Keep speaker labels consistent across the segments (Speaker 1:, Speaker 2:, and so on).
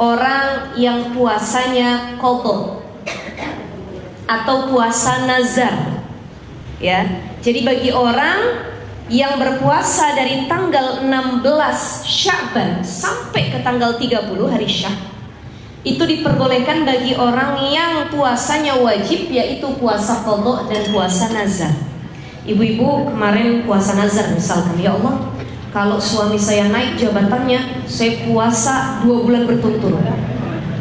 Speaker 1: orang yang puasanya qadha atau puasa nazar. Ya. Jadi bagi orang yang berpuasa dari tanggal 16 Sya'ban sampai ke tanggal 30 hari Syah, itu diperbolehkan bagi orang yang puasanya wajib, yaitu puasa qadha dan puasa nazar. Ibu-ibu kemarin puasa nazar misalkan, ya Allah, kalau suami saya naik jabatannya, saya puasa 2 bulan berturut-turut.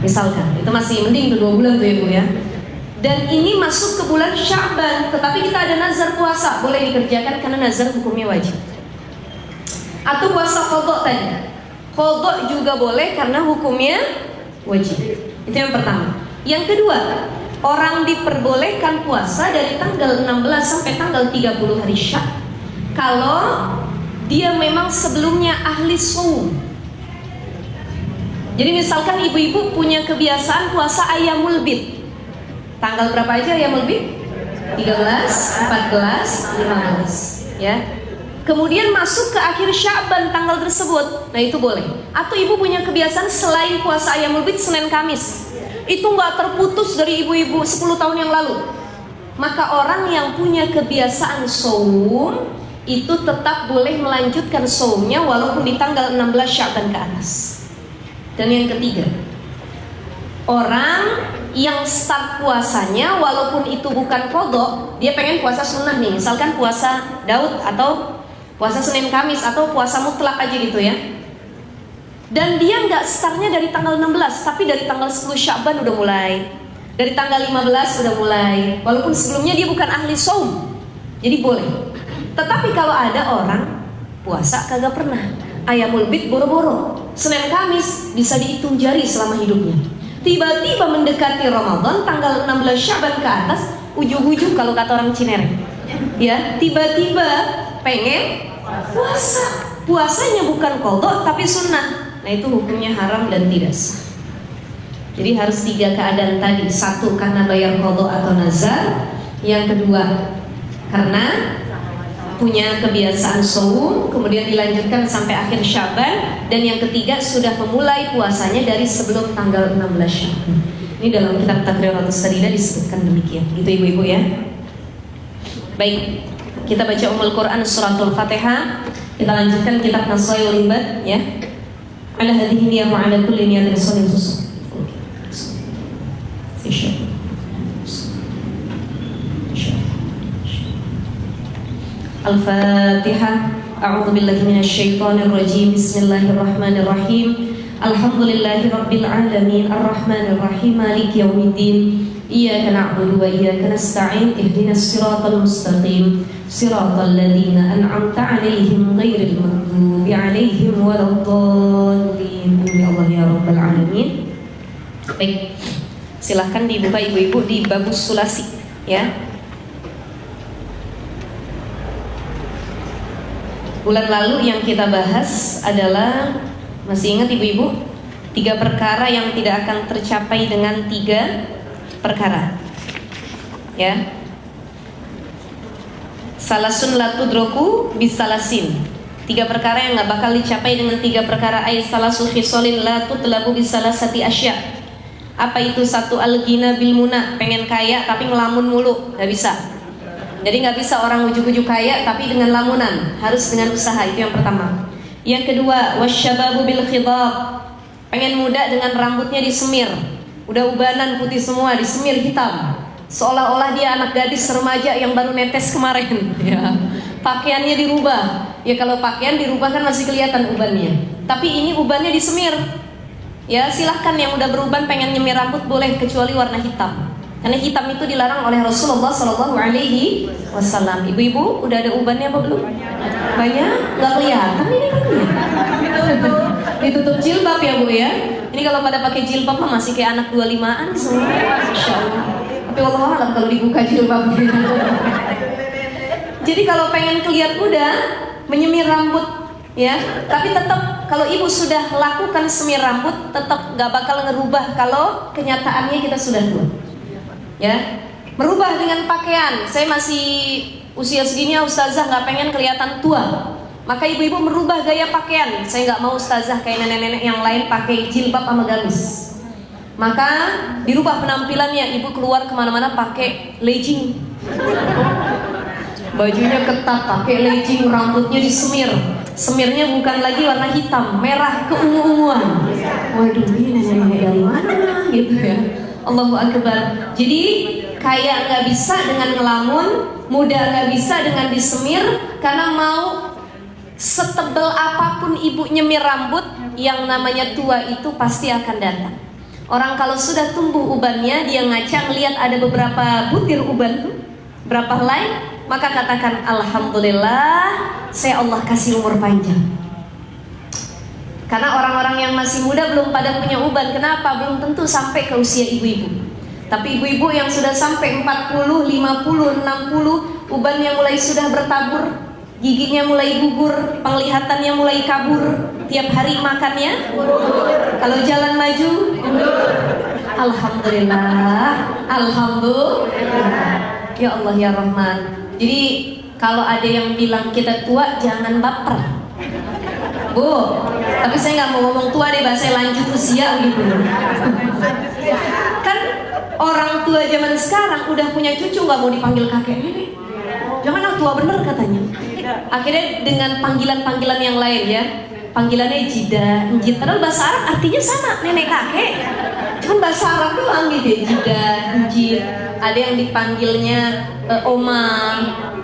Speaker 1: Misalkan, itu masih mending tuh 2 bulan tuh ibu ya. Dan ini masuk ke bulan Sya'ban, tetapi kita ada nazar puasa, boleh dikerjakan karena nazar hukumnya wajib. Atau puasa qadha tadi, qadha juga boleh karena hukumnya wajib. Itu yang pertama. Yang kedua, orang diperbolehkan puasa dari tanggal 16 sampai tanggal 30 hari Syah kalau dia memang sebelumnya ahli shaum. Jadi misalkan ibu-ibu punya kebiasaan puasa ayyamul bid. Tanggal berapa aja ayyamul bid? 13, 14, 15 ya. Kemudian masuk ke akhir Sya'ban tanggal tersebut, nah itu boleh. Atau ibu punya kebiasaan selain puasa ayyamul bid Senin Kamis, itu nggak terputus dari ibu-ibu 10 tahun yang lalu, maka orang yang punya kebiasaan shaum itu tetap boleh melanjutkan shaumnya walaupun di tanggal 16 Sya'ban ke atas. Dan yang ketiga, orang yang start puasanya walaupun itu bukan qadha, dia pengen puasa sunnah nih, misalkan puasa Daud atau puasa Senin Kamis atau puasa mutlak aja gitu ya. Dan dia nggak startnya dari tanggal 16, tapi dari tanggal 10 Sya'ban udah mulai, dari tanggal 15 udah mulai, walaupun sebelumnya dia bukan ahli shaum, jadi boleh. Tetapi kalau ada orang puasa kagak pernah, ayyamul bid boro-boro, Senin Kamis bisa dihitung jari selama hidupnya, tiba-tiba mendekati Ramadan tanggal 16 Sya'ban ke atas, ujug-ujug kalau kata orang Cinere ya, tiba-tiba pengen puasa, puasanya bukan qadha tapi sunnah. Nah itu hukumnya haram dan tidak sah. Jadi harus 3 keadaan tadi. 1 karena bayar qadha atau nazar, yang kedua karena punya kebiasaan shaum kemudian dilanjutkan sampai akhir Sya'ban, dan yang ketiga sudah memulai puasanya dari sebelum tanggal 16 Sya'ban. Ini dalam kitab Taqriratus Sadidah disebutkan demikian. Itu ibu-ibu ya. Baik, kita baca Ummul Quran suratul Fatihah. Kita lanjutkan kitab Nasaihul Ibad ya. Ala hadhihi niyyah wa ala kulli niyatin shalih khusus. Al-Fatihah. A'udzu billahi minasy syaithanir rajim. Bismillahirrahmanirrahim. Alhamdulillahi rabbil alamin arrahmanir rahim maliki yaumiddin. Iyyaka na'budu wa iyyaka nasta'in. Ihdinas siratal mustaqim. Siratal ladzina an'amta 'alaihim ghairil maghdubi 'alaihim waladdallin. Ya Allah ya rabbal alamin. Baik. Silahkan dibuka ibu-ibu di Babus Sulasi ya. Bulan lalu yang kita bahas adalah, masih ingat ibu-ibu, 3 perkara yang tidak akan tercapai dengan 3 perkara ya. Salasun la tudroku bisalasin, 3 perkara yang gak bakal dicapai dengan 3 perkara. Ay salasu khisolin la tutlabu bisalasati asya. Apa itu? 1 al-ghina bil muna, pengen kaya tapi ngelamun mulu, gak bisa. Jadi gak bisa orang ujuk-ujuk kaya tapi dengan lamunan, harus dengan usaha. Itu yang pertama. Yang kedua, wasyababu bil khidab, pengen muda dengan rambutnya disemir, udah ubanan putih semua disemir hitam, seolah-olah dia anak gadis remaja yang baru netes kemarin ya. Pakaiannya dirubah ya, kalau pakaian dirubah kan masih kelihatan ubannya, tapi ini ubannya disemir ya. Silahkan yang udah beruban pengen nyemir rambut boleh, kecuali warna hitam, karena hitam itu dilarang oleh Rasulullah SAW. Ibu-ibu udah ada ubannya apa belum? Banyak? Nggak kelihatan ini kan ya. Ditutup jilbab ya Bu ya. Ini kalau pada pakai jilbab mah masih kayak anak 25-an semua. Masya Allah. Tapi Allah alam kalau dibuka jilbabnya. Jadi kalau pengen kelihatan muda, menyemir rambut ya. Tapi tetap kalau ibu sudah lakukan semir rambut, tetap nggak bakal ngerubah kalau kenyataannya kita sudah tua. Ya, merubah dengan pakaian. Saya masih usia segini ya ustazah, nggak pengen kelihatan tua. Maka ibu-ibu merubah gaya pakaian. Saya nggak mau ustazah kayak nenek-nenek yang lain pakai jilbab sama gamis. Maka dirubah penampilannya, ibu keluar kemana-mana pakai legging, bajunya ketat, pakai legging, rambutnya disemir. Semirnya bukan lagi warna hitam, merah keungu-unguan. Waduh, ini nenek-nenek dari mana gitu ya. Allahu Akbar. Jadi kaya nggak bisa dengan ngelamun, muda nggak bisa dengan disemir, karena mau setebel apapun ibu nyemir rambut, yang namanya tua itu pasti akan datang. Orang kalau sudah tumbuh ubannya, dia ngaca ngelihat ada beberapa butir uban tuh, berapa helai, maka katakan alhamdulillah, saya Allah kasih umur panjang. Karena orang-orang yang masih muda belum pada punya uban. Kenapa? Belum tentu sampai ke usia ibu-ibu. Tapi ibu-ibu yang sudah sampai 40, 50, 60, ubannya mulai sudah bertabur, giginya mulai gugur, penglihatannya mulai kabur, tiap hari makannya, kalau jalan maju, alhamdulillah, alhamdulillah. Ya Allah ya Rahman. Jadi kalau ada yang bilang kita tua, jangan baper, Bu. Tapi saya nggak mau ngomong tua deh, bahasa lanjut usia gitu. Kan orang tua zaman sekarang udah punya cucu nggak mau dipanggil kakek nenek. Jangan tua bener katanya. Akhirnya dengan panggilan-panggilan yang lain ya. Panggilannya jida, njit. Padahal bahasa Arab artinya sama, nenek kakek. Cuma bahasa Arab doang gitu, jida, njit. Ada yang dipanggilnya oma,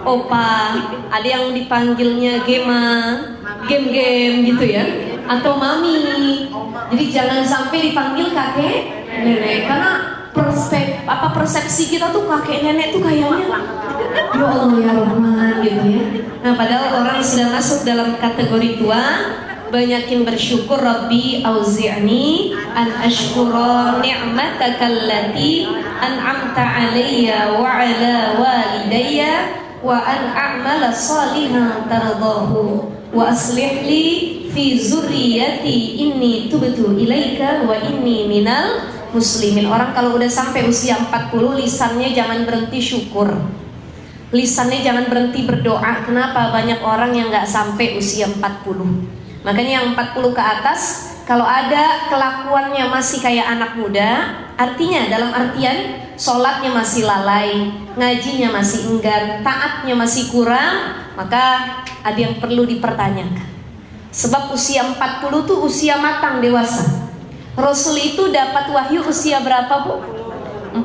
Speaker 1: opa. Ada yang dipanggilnya gema, game-game gitu ya. Atau mami. Jadi jangan sampai dipanggil kakek, nenek. Karena persepsi kita tuh kakek nenek tuh kayaknya ya Allah ya Rahman gitu ya. Nah padahal orang sudah masuk dalam kategori tua. Banyakin bersyukur. Rabbi auzi'ni an ashkura ni'mataka allati an'amta alayya wa ala walidayya wa an a'mala salihan tardahu wa aslih li fi zurriyati inni tubtu ilaika wa inni minal muslimin. Orang kalau udah sampai usia 40, lisannya jangan berhenti syukur, lisannya jangan berhenti berdoa. Kenapa? Banyak orang yang gak sampai usia 40. Makanya yang 40 ke atas, kalau ada kelakuannya masih kayak anak muda, artinya dalam artian sholatnya masih lalai, ngajinya masih enggan, taatnya masih kurang, maka ada yang perlu dipertanyakan. Sebab usia 40 tuh usia matang dewasa. Rasul itu dapat wahyu usia berapa, Bu? 40.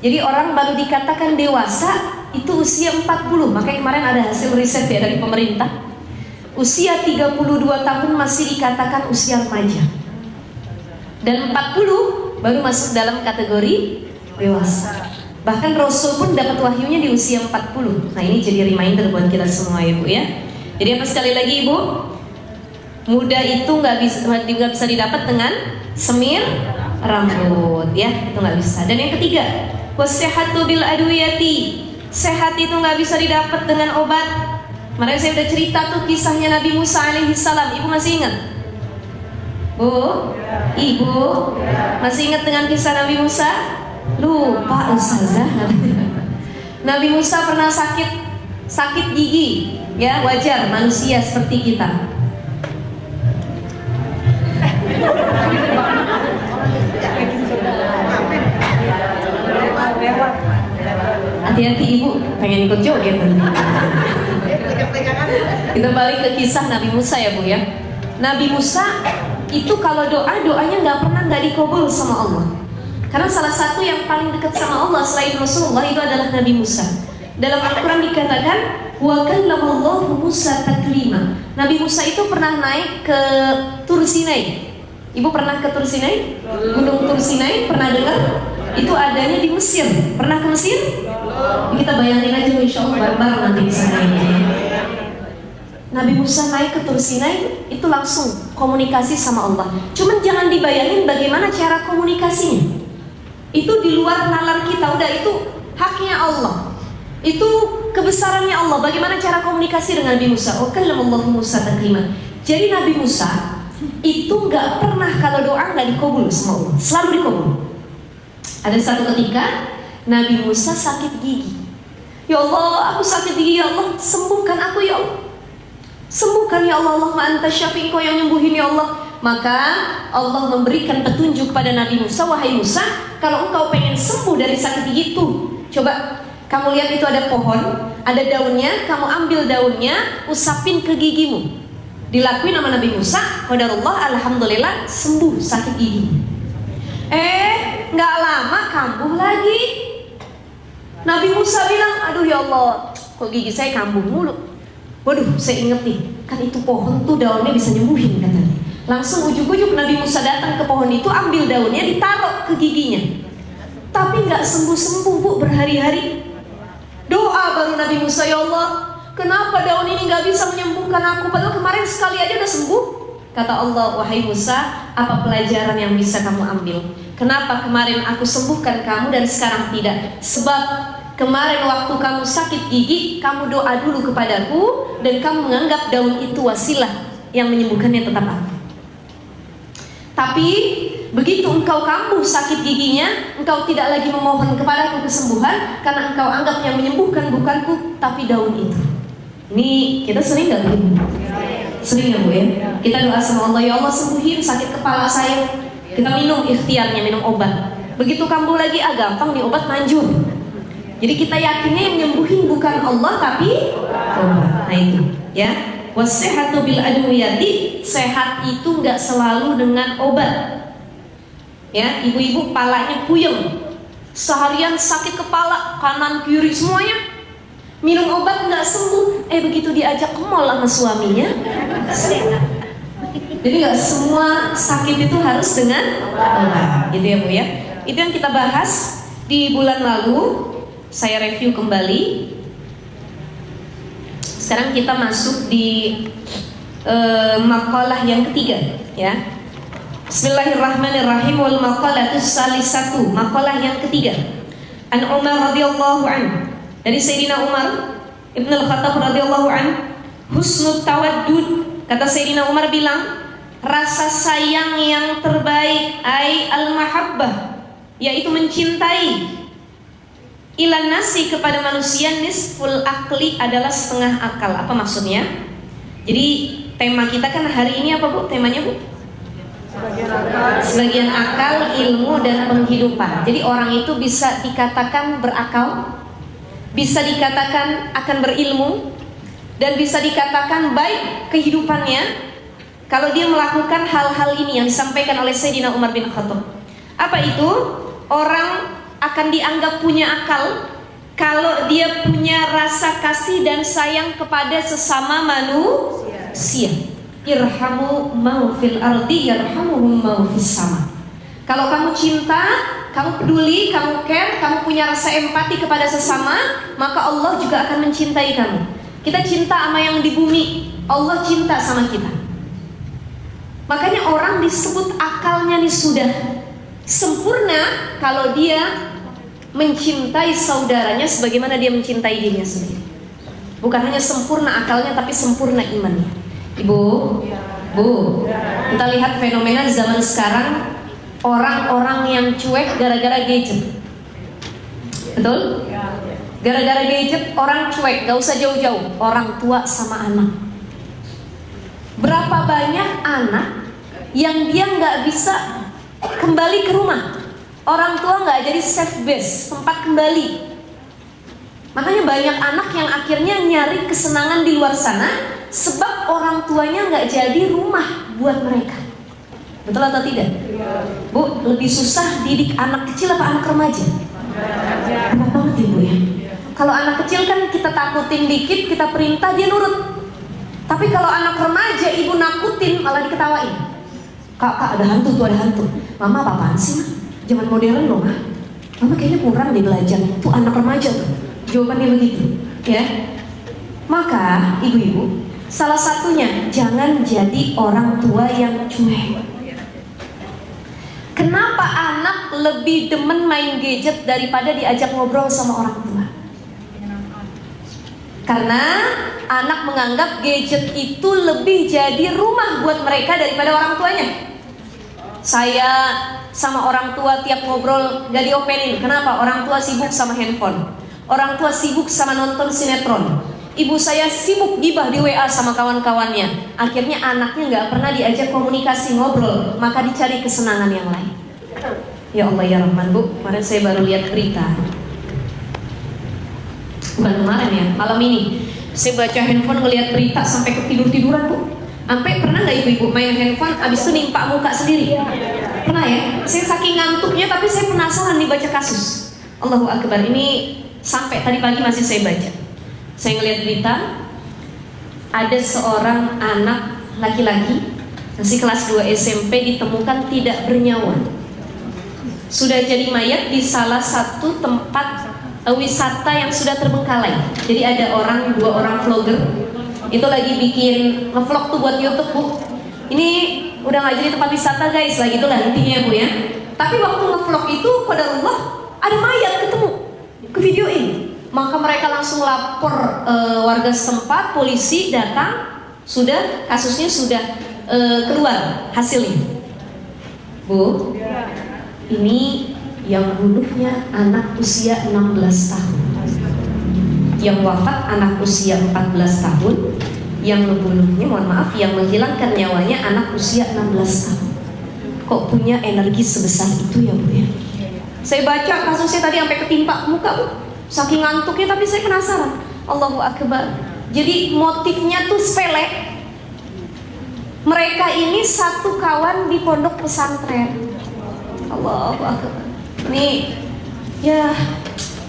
Speaker 1: Jadi orang baru dikatakan dewasa itu usia 40. Makanya kemarin ada hasil riset ya dari pemerintah. Usia 32 tahun masih dikatakan usia remaja. Dan 40 baru masuk dalam kategori dewasa. Bahkan Rasul pun dapat wahyunya di usia 40. Nah ini jadi reminder buat kita semua ya Bu ya. Jadi apa sekali lagi Ibu? Muda itu nggak bisa didapat dengan semir rambut ya, itu nggak bisa. Dan yang ketiga, wasihatu bil adwiyati. Sehat itu nggak bisa didapat dengan obat. Kemarin saya udah cerita tuh kisahnya Nabi Musa alaihi salam. Ibu masih ingat? Bu? Ibu? Masih ingat dengan kisah Nabi Musa? Lupa ustazah. Nabi Musa pernah sakit gigi. Ya wajar, manusia seperti kita. Hati-hati Ibu, pengen ikut joget. Kita balik ke kisah Nabi Musa ya Bu ya. Nabi Musa itu kalau doanya nggak dikabul sama Allah. Karena salah satu yang paling dekat sama Allah selain Rasulullah itu adalah Nabi Musa. Dalam Al-Quran dikatakan wa kallamallahu Musa taklima. Nabi Musa itu pernah naik ke Tur Sinai. Ibu pernah ke Tur Sinai? Gunung Tur Sinai pernah dengar? Itu adanya di Mesir. Pernah ke Mesir? Kita bayangin aja insya Allah bareng-bareng nanti di sana ini. Nabi Musa naik ke Tur Sinai itu langsung komunikasi sama Allah. Cuman jangan dibayangin bagaimana cara komunikasinya. Itu di luar nalar kita. Udah itu haknya Allah. Itu kebesarannya Allah. Bagaimana cara komunikasi dengan Nabi Musa? Oh kallamallahu Musa taklima. Jadi Nabi Musa itu nggak pernah kalau doa nggak dikabul sama Allah. Selalu dikabul. Ada satu ketika Nabi Musa sakit gigi. Ya Allah, aku sakit gigi ya Allah, sembuhkan aku ya Allah. Sembuhkan ya Allah, Allahumma anta syafi, Engkau yang nyembuhin ya Allah. Maka Allah memberikan petunjuk kepada Nabi Musa, wahai Musa, kalau engkau pengen sembuh dari sakit gigi itu, coba kamu lihat itu ada pohon, ada daunnya, kamu ambil daunnya, usapin ke gigimu. Dilakuin sama Nabi Musa, qadarullah, alhamdulillah sembuh sakit gigi. Nggak lama kambuh lagi. Nabi Musa bilang, aduh ya Allah, kok gigi saya kambuh mulu. Waduh, saya inget nih, kan itu pohon tuh daunnya bisa nyembuhin katanya. Langsung ujuk-ujuk Nabi Musa datang ke pohon itu, ambil daunnya, ditaruh ke giginya. Tapi nggak sembuh-sembuh Bu, berhari-hari. Doa baru Nabi Musa, ya Allah, kenapa daun ini nggak bisa menyembuhkan aku? Padahal kemarin sekali aja udah sembuh. Kata Allah, wahai Musa, apa pelajaran yang bisa kamu ambil? Kenapa kemarin aku sembuhkan kamu dan sekarang tidak? Sebab kemarin waktu kamu sakit gigi, kamu doa dulu kepadaku dan kamu menganggap daun itu wasilah yang menyembuhkannya tetap aku. Tapi begitu engkau kambuh sakit giginya, engkau tidak lagi memohon kepadaku kesembuhan karena engkau anggap yang menyembuhkan bukanku tapi daun itu. Ini kita sering gak begitu? Sering ya Bu ya? Kita doa sama Allah, ya Allah sembuhin sakit kepala saya. Kita minum ikhtiarnya, minum obat. Begitu kambuh lagi, gampang nih obat manjur. Jadi kita yakinnya yang menyembuhin bukan Allah tapi obat. Nah itu ya. Wasihatu bil adwiyati, sehat itu nggak selalu dengan obat. Ya, ibu-ibu palanya puyeng, seharian sakit kepala kanan kiri semuanya, minum obat nggak sembuh. Begitu diajak ke mall sama suaminya, jadi nggak semua sakit itu harus dengan obat, gitu ya Bu ya. Itu yang kita bahas di bulan lalu. Saya review kembali. Sekarang kita masuk di maqalah yang ketiga ya. Bismillahirrahmanirrahim. Wal maqalatus salisatu, maqalah yang ketiga. An Umar radhiyallahu anhu, dari Sayyidina Umar Ibn al-Khattab radhiyallahu anhu, husnul tawaddud, kata Sayyidina Umar bilang, rasa sayang yang terbaik, ai al-mahabbah, yaitu mencintai, ilan nasi, kepada manusia, nisful akli, adalah setengah akal. Apa maksudnya? Jadi tema kita kan hari ini apa Bu? Temanya Bu? Sebagian akal, ilmu, dan penghidupan. Jadi orang itu bisa dikatakan berakal, bisa dikatakan akan berilmu, dan bisa dikatakan baik kehidupannya kalau dia melakukan hal-hal ini yang disampaikan oleh Sayyidina Umar bin Khattab. Apa itu? Orang akan dianggap punya akal kalau dia punya rasa kasih dan sayang kepada sesama manusia. Irhamu mau fil ardi yarhamuhum mau fis sama. Kalau kamu cinta, kamu peduli, kamu care, kamu punya rasa empati kepada sesama, maka Allah juga akan mencintai kamu. Kita cinta sama yang di bumi, Allah cinta sama kita. Makanya orang disebut akalnya nih sudah sempurna kalau dia mencintai saudaranya sebagaimana dia mencintai dirinya sendiri. Bukan hanya sempurna akalnya, tapi sempurna imannya. Ibu, Bu, kita lihat fenomena zaman sekarang, orang-orang yang cuek gara-gara gadget. Betul? Gara-gara gadget orang cuek, gak usah jauh-jauh, orang tua sama anak. Berapa banyak anak yang dia gak bisa kembali ke rumah, orang tua nggak jadi safe base, tempat kembali. Makanya banyak anak yang akhirnya nyari kesenangan di luar sana sebab orang tuanya nggak jadi rumah buat mereka. Betul atau tidak? Bu, lebih susah didik anak kecil apa anak remaja? Benar banget Ibu ya. Kalau anak kecil kan kita takutin dikit, kita perintah dia nurut. Tapi kalau anak remaja ibu nakutin malah diketawain. Kak, ada hantu tuh, ada hantu. Mama apaan sih, Ma? Zaman modern loh, Ma. Mama kayaknya kurang deh belajar. Tuh anak remaja tuh. Jawabannya begitu, ya. Maka, ibu-ibu, salah satunya jangan jadi orang tua yang cuek. Kenapa anak lebih demen main gadget daripada diajak ngobrol sama orang tua? Karena anak menganggap gadget itu lebih jadi rumah buat mereka daripada orang tuanya. Saya sama orang tua tiap ngobrol gak diopenin. Kenapa? Orang tua sibuk sama handphone, orang tua sibuk sama nonton sinetron. ibu saya sibuk gibah di WA sama kawan-kawannya. Akhirnya anaknya nggak pernah diajak komunikasi ngobrol, maka dicari kesenangan yang lain. Ya Allah ya Rahman, Bu, kemarin saya baru lihat berita. Bukan kemarin ya, malam ini saya baca handphone ngelihat berita sampai ketidur-tiduran, Bu. Sampai pernah nggak ibu-ibu main handphone abis itu nimpa muka sendiri? Pernah ya? Saya saking ngantuknya tapi saya penasaran nih baca kasus. Allahu Akbar, ini sampai tadi pagi masih saya baca. Saya ngelihat berita, ada seorang anak laki-laki masih kelas 2 SMP ditemukan tidak bernyawa. Sudah jadi mayat di salah satu tempat wisata yang sudah terbengkalai. Jadi ada dua orang vlogger itu lagi bikin ngevlog tuh buat YouTube, Bu. Ini udah nggak jadi tempat wisata guys, lagi itulah intinya, Bu ya. Tapi waktu ngevlog itu pada Allah ada mayat ketemu, ke videoin. Maka mereka langsung lapor warga setempat, polisi datang, sudah kasusnya sudah keluar hasilnya. Bu, ini yang bunuhnya anak usia 16 tahun. Yang wafat anak usia 14 tahun. Yang membunuhnya, mohon maaf, yang menghilangkan nyawanya anak usia 16 tahun. Kok punya energi sebesar itu ya, Bu ya? Saya baca kasusnya tadi sampai ketimpa muka, Bu. Saking ngantuknya, tapi saya penasaran. Allahu Akbar. Jadi motifnya tuh sepele. Mereka ini satu kawan di pondok pesantren. Allahu Akbar. Nih, ya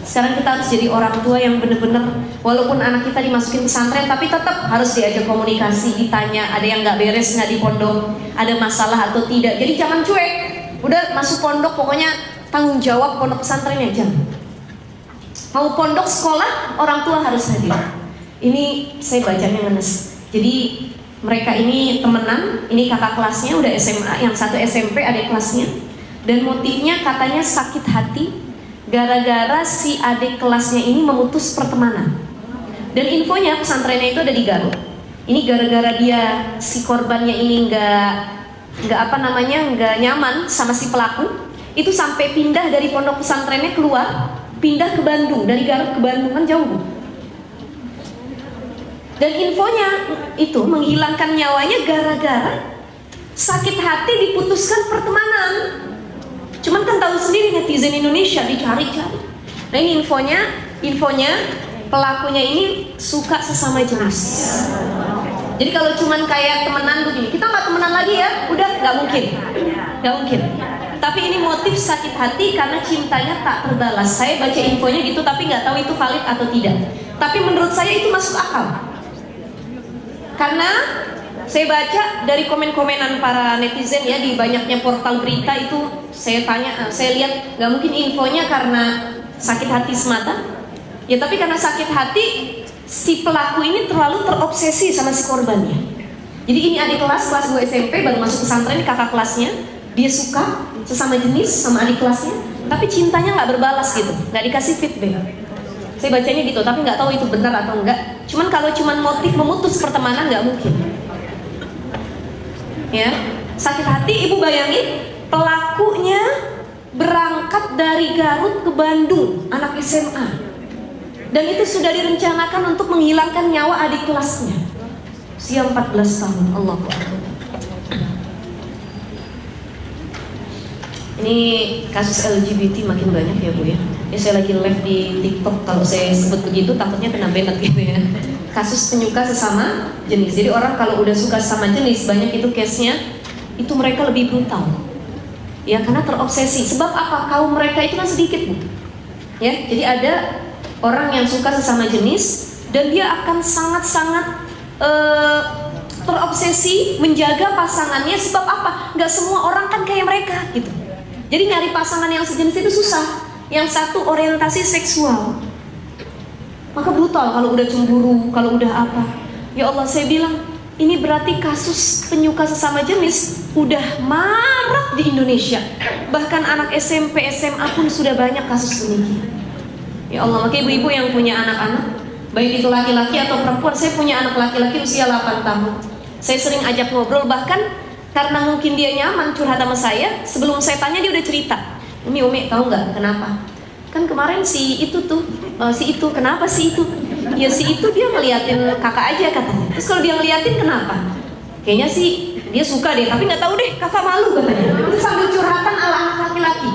Speaker 1: sekarang kita harus jadi orang tua yang benar-benar, walaupun anak kita dimasukin pesantren, tapi tetap harus diajak komunikasi, ditanya ada yang nggak beres nggak di pondok, ada masalah atau tidak. Jadi jangan cuek. Udah masuk pondok, pokoknya tanggung jawab pondok pesantrennya, jangan. Mau pondok sekolah, orang tua harus hadir. Ini saya bacanya ngenes. Jadi mereka ini temenan, ini kakak kelasnya udah SMA, yang satu SMP adik kelasnya. Dan motifnya katanya sakit hati gara-gara si adik kelasnya ini memutus pertemanan. Dan infonya pesantrennya itu ada di Garut. Ini gara-gara dia, si korbannya ini nggak nyaman sama si pelaku, itu sampai pindah dari pondok pesantrennya keluar, pindah ke Bandung. Dari Garut ke Bandung kan jauh. Dan infonya itu menghilangkan nyawanya gara-gara sakit hati diputuskan pertemanan. Cuman kan tahu sendiri netizen Indonesia dicari-cari. Nah ini infonya pelakunya ini suka sesama jenis. Jadi kalau cuman kayak temenan begini, kita nggak temenan lagi ya, udah nggak mungkin. Tapi ini motif sakit hati karena cintanya tak terbalas. Saya baca infonya gitu, tapi nggak tahu itu valid atau tidak. Tapi menurut saya itu masuk akal. Karena saya baca dari komen-komenan para netizen ya di banyaknya portal berita itu, saya lihat nggak mungkin infonya karena sakit hati semata. Ya tapi karena sakit hati si pelaku ini terlalu terobsesi sama si korbannya. Jadi ini adik kelas 2 SMP baru masuk pesantren, kakak kelasnya, dia suka sesama jenis sama adik kelasnya, tapi cintanya nggak berbalas gitu, nggak dikasih feedback. Saya bacanya gitu, tapi nggak tahu itu benar atau enggak. Cuman kalau cuman motif memutus pertemanan nggak mungkin. Ya, sakit hati, ibu bayangin pelakunya berangkat dari Garut ke Bandung, anak SMA, dan itu sudah direncanakan untuk menghilangkan nyawa adik kelasnya usia 14 tahun. Allahu Akbar. Ini kasus LGBT makin banyak ya, Bu ya. Ini saya lagi live di TikTok, kalau saya sebut begitu takutnya kena banned gitu ya. Kasus penyuka sesama jenis. Jadi orang kalau udah suka sesama jenis, banyak itu case-nya itu mereka lebih brutal. Ya karena terobsesi. Sebab apa? Kaum mereka itu kan sedikit, Bu. Ya, jadi ada orang yang suka sesama jenis dan dia akan sangat-sangat terobsesi menjaga pasangannya. Sebab apa? Nggak semua orang kan kayak mereka gitu. Jadi nyari pasangan yang sejenis itu susah. Yang satu orientasi seksual, maka brutal kalau udah cemburu, kalau udah apa. Ya Allah, saya bilang ini berarti kasus penyuka sesama jenis udah marak di Indonesia. Bahkan anak SMP, SMA pun sudah banyak kasus demikian. Ya Allah, maka ibu-ibu yang punya anak-anak, baik itu laki-laki atau perempuan. Saya punya anak laki-laki usia 8 tahun. Saya sering ajak ngobrol, bahkan karena mungkin dia nyaman curhat sama saya, sebelum saya tanya dia udah cerita. Umi tahu nggak kenapa? Kan kemarin si itu kenapa sih itu? Ya si itu dia ngeliatin kakak aja katanya. Terus kalau dia ngeliatin kenapa? Kayaknya sih dia suka deh, tapi nggak tahu deh kakak malu katanya. Itu sambil curhatan ala anak laki-laki.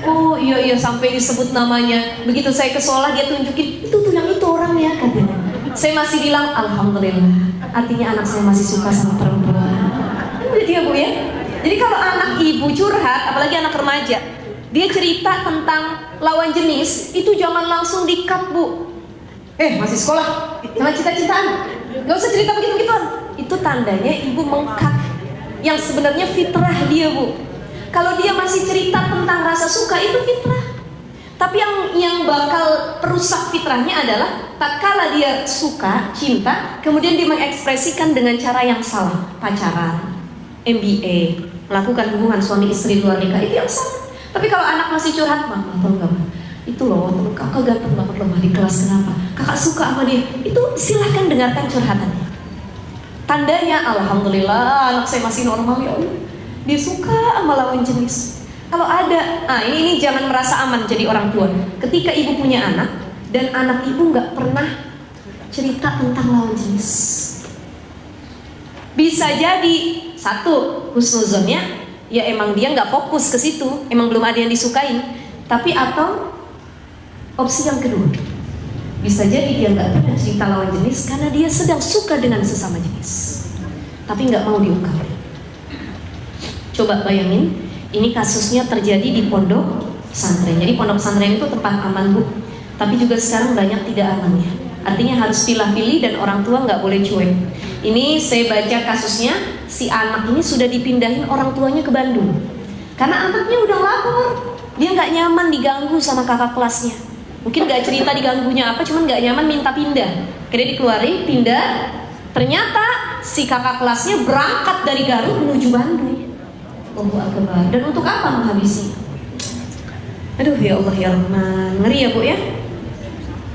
Speaker 1: Oh iya sampai disebut namanya. Begitu saya ke sekolah dia tunjukin, itu tuh yang itu orangnya katanya. Saya masih bilang alhamdulillah, artinya anak saya masih suka sama perempuan. Jadi ya Bu ya. Jadi kalau anak ibu curhat, apalagi anak remaja, dia cerita tentang lawan jenis, itu jangan langsung di-cut Bu. Masih sekolah, jangan cita-citaan, gak usah cerita begitu-begituan. Itu tandanya ibu meng-cut yang sebenarnya fitrah dia Bu. Kalau dia masih cerita tentang rasa suka, itu fitrah. Tapi yang bakal perusak fitrahnya adalah tak kala dia suka, cinta, kemudian dia mengekspresikan dengan cara yang salah, pacaran, MBA, melakukan hubungan suami istri luar nikah, itu yang salah. Tapi kalau anak masih curhat, mama tau gak, itu loh temen kakak ganteng banget loh di kelas, kenapa? Kakak suka sama dia. Itu silahkan dengarkan curhatannya. Tandanya alhamdulillah anak saya masih normal ya Allah, dia suka sama lawan jenis. Kalau ada, ini jangan merasa aman jadi orang tua. Ketika ibu punya anak dan anak ibu nggak pernah cerita tentang lawan jenis, bisa jadi satu, husnuzonnya ya emang dia nggak fokus ke situ, emang belum ada yang disukain. Tapi atau opsi yang kedua, bisa jadi dia nggak pernah cerita lawan jenis karena dia sedang suka dengan sesama jenis, tapi nggak mau diungkapkan. Coba bayangin, ini kasusnya terjadi di pondok pesantren. Jadi pondok pesantren itu tempat aman Bu, tapi juga sekarang banyak tidak amannya. Artinya harus pilih-pilih dan orang tua nggak boleh cuek. Ini saya baca kasusnya, si anak ini sudah dipindahin orang tuanya ke Bandung karena anaknya udah lapor, dia nggak nyaman diganggu sama kakak kelasnya. Mungkin nggak cerita diganggunya apa, cuman nggak nyaman minta pindah. Akhirnya dikeluarin, pindah. Ternyata si kakak kelasnya berangkat dari Garut menuju Bandung. Allahu Akbar. Dan untuk apa menghabisi? Aduh ya Allah ya Rahman, ngeri ya Bu ya.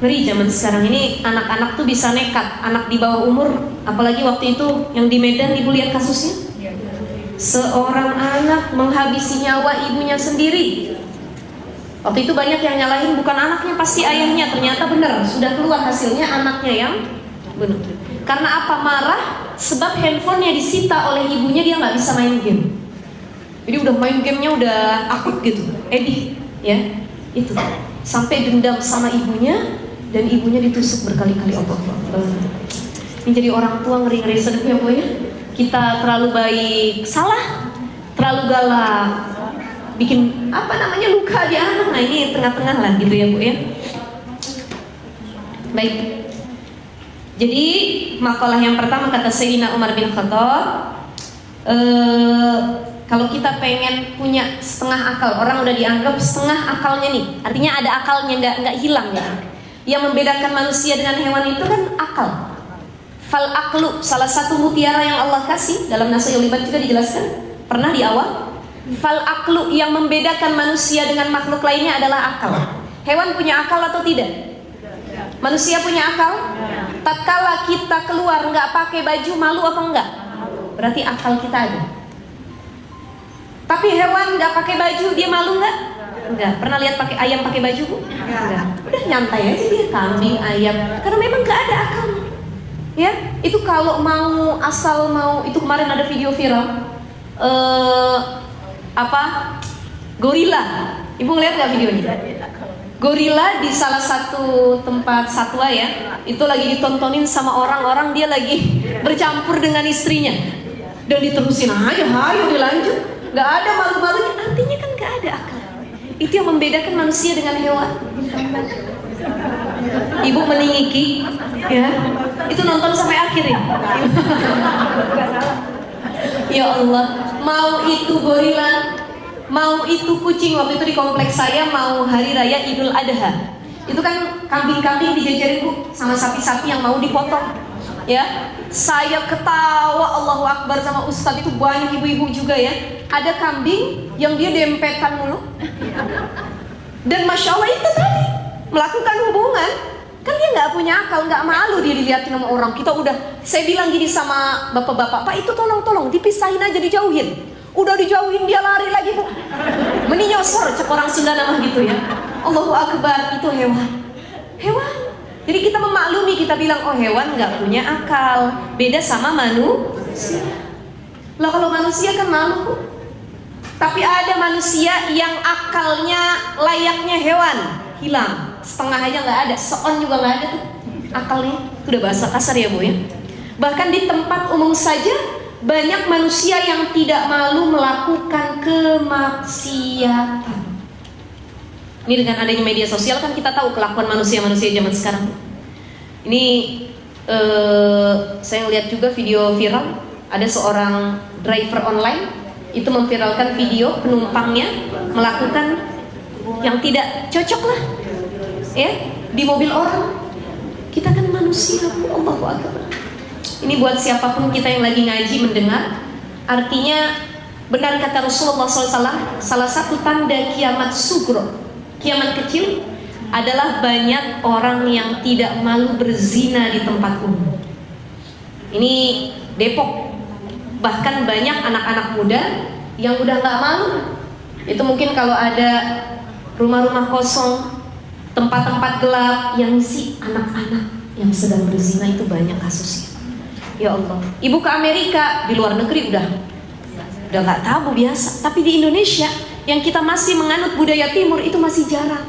Speaker 1: Ngeri zaman sekarang ini, anak-anak tuh bisa nekat, anak di bawah umur. Apalagi waktu itu yang di Medan, ibu lihat kasusnya, seorang anak menghabisi nyawa ibunya sendiri. Waktu itu banyak yang nyalahin bukan anaknya, pasti ayahnya. Ternyata benar, sudah keluar hasilnya anaknya yang benar. Karena apa? Marah sebab handphonenya disita oleh ibunya, dia nggak bisa main game. Jadi udah main gamenya udah akut gitu, edih ya, itu sampai dendam sama ibunya dan ibunya ditusuk berkali-kali. Allah. Ini jadi orang tua ngeri-ngeri sedep ya Bu ya. Kita terlalu baik, salah, terlalu galak, bikin luka di anak. Nah ini tengah-tengah lah gitu ya Bu ya. Baik. Jadi makalah yang pertama kata Sayyidina Umar bin Khattab, kalau kita pengen punya setengah akal, orang udah dianggap setengah akalnya nih, artinya ada akalnya, nggak hilang ya. Yang membedakan manusia dengan hewan itu kan akal. Fal aklu, salah satu mutiara yang Allah kasih dalam Nasihul Ibad juga dijelaskan, pernah di awal. Fal aklu, yang membedakan manusia dengan makhluk lainnya adalah akal. Hewan punya akal atau tidak? Manusia punya akal? Tatkala kita keluar nggak pakai baju, malu apa enggak? Berarti akal kita ada. Tapi hewan nggak pakai baju, dia malu nggak? Enggak. Pernah lihat pakai ayam pakai baju Bu? Enggak. Udah nyantai aja dia, kambing, ayam, karena memang nggak ada akalnya. Ya, itu kalau mau asal mau, itu kemarin ada video viral, gorila. Ibu ngeliat nggak videonya? Gorila di salah satu tempat satwa ya, itu lagi ditontonin sama orang-orang, dia lagi bercampur dengan istrinya dan diterusin aja, hayo dilanjut, nggak ada malu-malunya. Artinya kan nggak ada akal. Itu yang membedakan manusia dengan hewan. Ibu meningiki ya, itu nonton sampai akhir ya. Ya Allah, mau itu gorila, mau itu kucing. Waktu itu di kompleks saya mau hari raya Idul Adha, itu kan kambing-kambing dijajarin Bu sama sapi-sapi yang mau dipotong ya. Saya ketawa Allahu Akbar sama Ustadz, itu banyak ibu-ibu juga ya. Ada kambing yang dia dempetan mulu, dan Masya Allah itu tadi melakukan hubungan. Kan dia nggak punya akal, nggak malu dia dilihatin sama orang. Kita udah, saya bilang gini sama bapak-bapak, Pak itu tolong dipisahin aja, dijauhin. Udah dijauhin dia lari lagi Bu, meninyosor, cek orang Sunda nama gitu ya. Allahu Akbar, itu hewan. Jadi kita memaklumi, kita bilang oh hewan nggak punya akal, beda sama manusia. Lah kalau manusia kan malu. Tapi ada manusia yang akalnya layaknya hewan, hilang, setengah aja nggak ada, seon juga nggak ada tuh akalnya. Itu udah bahasa kasar ya Bu ya. Bahkan di tempat umum saja banyak manusia yang tidak malu melakukan kemaksiatan. Ini dengan adanya media sosial kan kita tahu kelakuan manusia-manusia zaman sekarang. Ini saya lihat juga video viral, ada seorang driver online itu memviralkan video penumpangnya melakukan yang tidak cocok lah, ya, di mobil orang. Kita kan manusia, Allahu Akbar. Ini buat siapapun kita yang lagi ngaji mendengar, artinya benar kata Rasulullah SAW, salah satu tanda kiamat sugro, kiamat kecil, adalah banyak orang yang tidak malu berzina di tempat umum. Ini Depok. Bahkan banyak anak-anak muda yang udah gak malu. Itu mungkin kalau ada rumah-rumah kosong, tempat-tempat gelap yang isi anak-anak yang sedang berzina, itu banyak kasusnya. Ya Allah. Ibu ke Amerika, di luar negeri udah gak tabu biasa. Tapi di Indonesia yang kita masih menganut budaya timur itu masih jarang.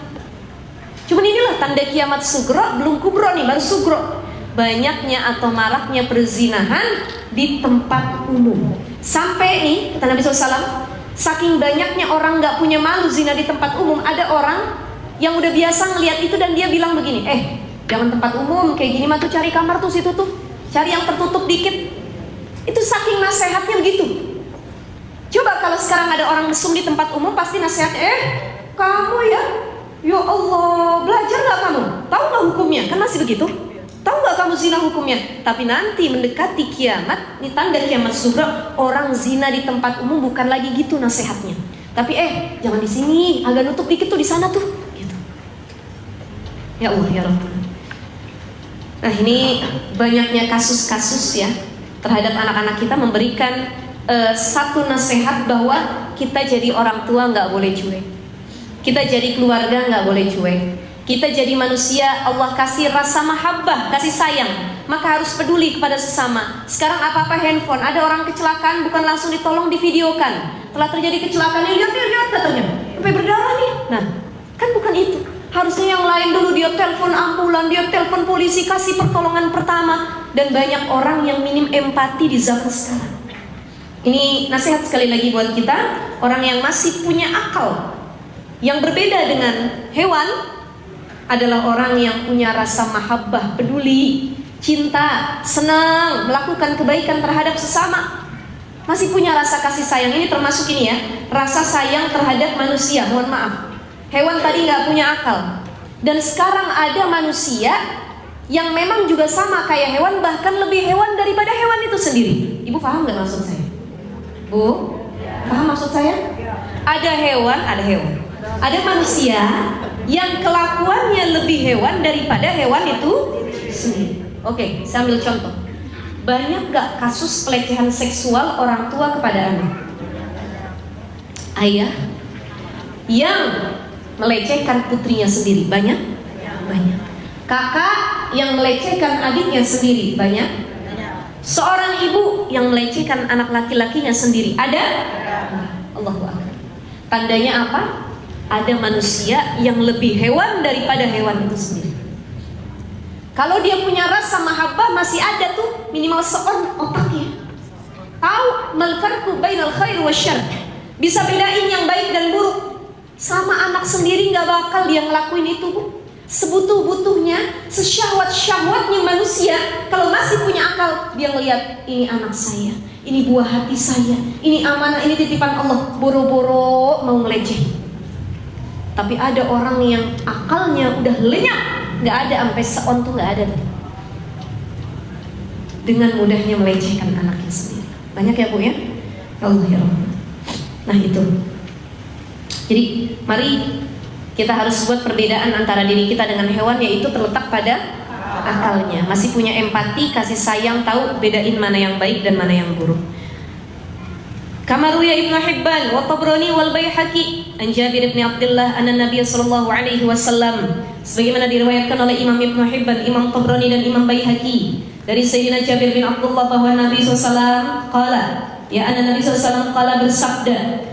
Speaker 1: Cuman inilah tanda kiamat sugro, belum kubro nih, baru sugro. Banyaknya atau maraknya perzinahan di tempat umum. Sampai nih kata Nabi SAW, saking banyaknya orang gak punya malu zina di tempat umum, ada orang yang udah biasa ngeliat itu dan dia bilang begini, jangan tempat umum kayak gini mah tuh, cari kamar tuh situ tuh, cari yang tertutup dikit. Itu saking nasihatnya begitu. Coba kalau sekarang ada orang mesum di tempat umum, pasti nasihat, kamu ya Allah, belajar gak kamu? Tahu gak hukumnya? Kan masih begitu. Tahu gak kamu zina hukumnya? Tapi nanti mendekati kiamat, ini tanda kiamat sugra, orang zina di tempat umum bukan lagi gitu nasihatnya. Tapi jangan di sini, agak nutup dikit tuh di sana tuh. Gitu. Ya Allah ya Rabbul. Nah ini banyaknya kasus-kasus ya terhadap anak-anak kita memberikan satu nasihat bahwa kita jadi orang tua nggak boleh cuek. Kita jadi keluarga nggak boleh cuek. Kita jadi manusia, Allah kasih rasa mahabbah, kasih sayang, maka harus peduli kepada sesama. Sekarang apa-apa handphone, ada orang kecelakaan bukan langsung ditolong, divideokan. Telah terjadi kecelakaan, lihat katanya, sampai berdarah nih. Nah, kan bukan itu. Harusnya yang lain dulu, dia telepon ambulan, dia telepon polisi, kasih pertolongan pertama. Dan banyak orang yang minim empati di zaman sekarang. Ini nasihat sekali lagi buat kita, orang yang masih punya akal, yang berbeda dengan hewan, adalah orang yang punya rasa mahabbah, peduli, cinta, senang, melakukan kebaikan terhadap sesama. Masih punya rasa kasih sayang. Ini termasuk ini ya, rasa sayang terhadap manusia. Mohon maaf, hewan tadi gak punya akal. Dan sekarang ada manusia yang memang juga sama kayak hewan, bahkan lebih hewan daripada hewan itu sendiri. Ibu paham gak maksud saya? Bu, paham maksud saya? Ada hewan, ada manusia yang kelakuannya lebih hewan daripada hewan itu sendiri. Oke, saya ambil contoh. Banyak gak kasus pelecehan seksual orang tua kepada anak? Ayah yang melecehkan putrinya sendiri, banyak? Banyak. Kakak yang melecehkan adiknya sendiri, banyak? Seorang ibu yang melecehkan anak laki-lakinya sendiri, ada? Allahu Akbar. Tandanya apa? Ada manusia yang lebih hewan daripada hewan itu sendiri. Kalau dia punya rasa mahabbah, masih ada tuh minimal seon otaknya. Tahu mal farqu bainal khair wasyarr. Bisa bedain yang baik dan buruk. Sama anak sendiri nggak bakal dia ngelakuin itu, Bu. Sebutuh-butuhnya, sesyahwat-syahwatnya manusia, kalau masih punya akal, dia ngelihat ini anak saya, ini buah hati saya, ini amanah, ini titipan Allah, boro-boro mau ngelecehin. Tapi ada orang yang akalnya udah lenyap, nggak ada, sampai seon tuh nggak ada, dengan mudahnya melecehkan anaknya sendiri. Banyak ya Bu ya? Allah ya Allah. Nah itu. Jadi mari kita harus buat perbedaan antara diri kita dengan hewan, yaitu terletak pada akalnya. Masih punya empati, kasih sayang, tahu bedain mana yang baik dan mana yang buruk. Kama ruya Ibnu Hibban wa Tabrani wal Baihaqi an Jabir bin Abdullah anna Nabiy sallallahu alaihi wasallam, sebagaimana diriwayatkan oleh Imam Ibnu Hibban, Imam Tabrani dan Imam Baihaqi dari Sayyidina Jabir bin Abdullah bahwa Nabi SAW qala, ya anna Nabi SAW qala bersabda,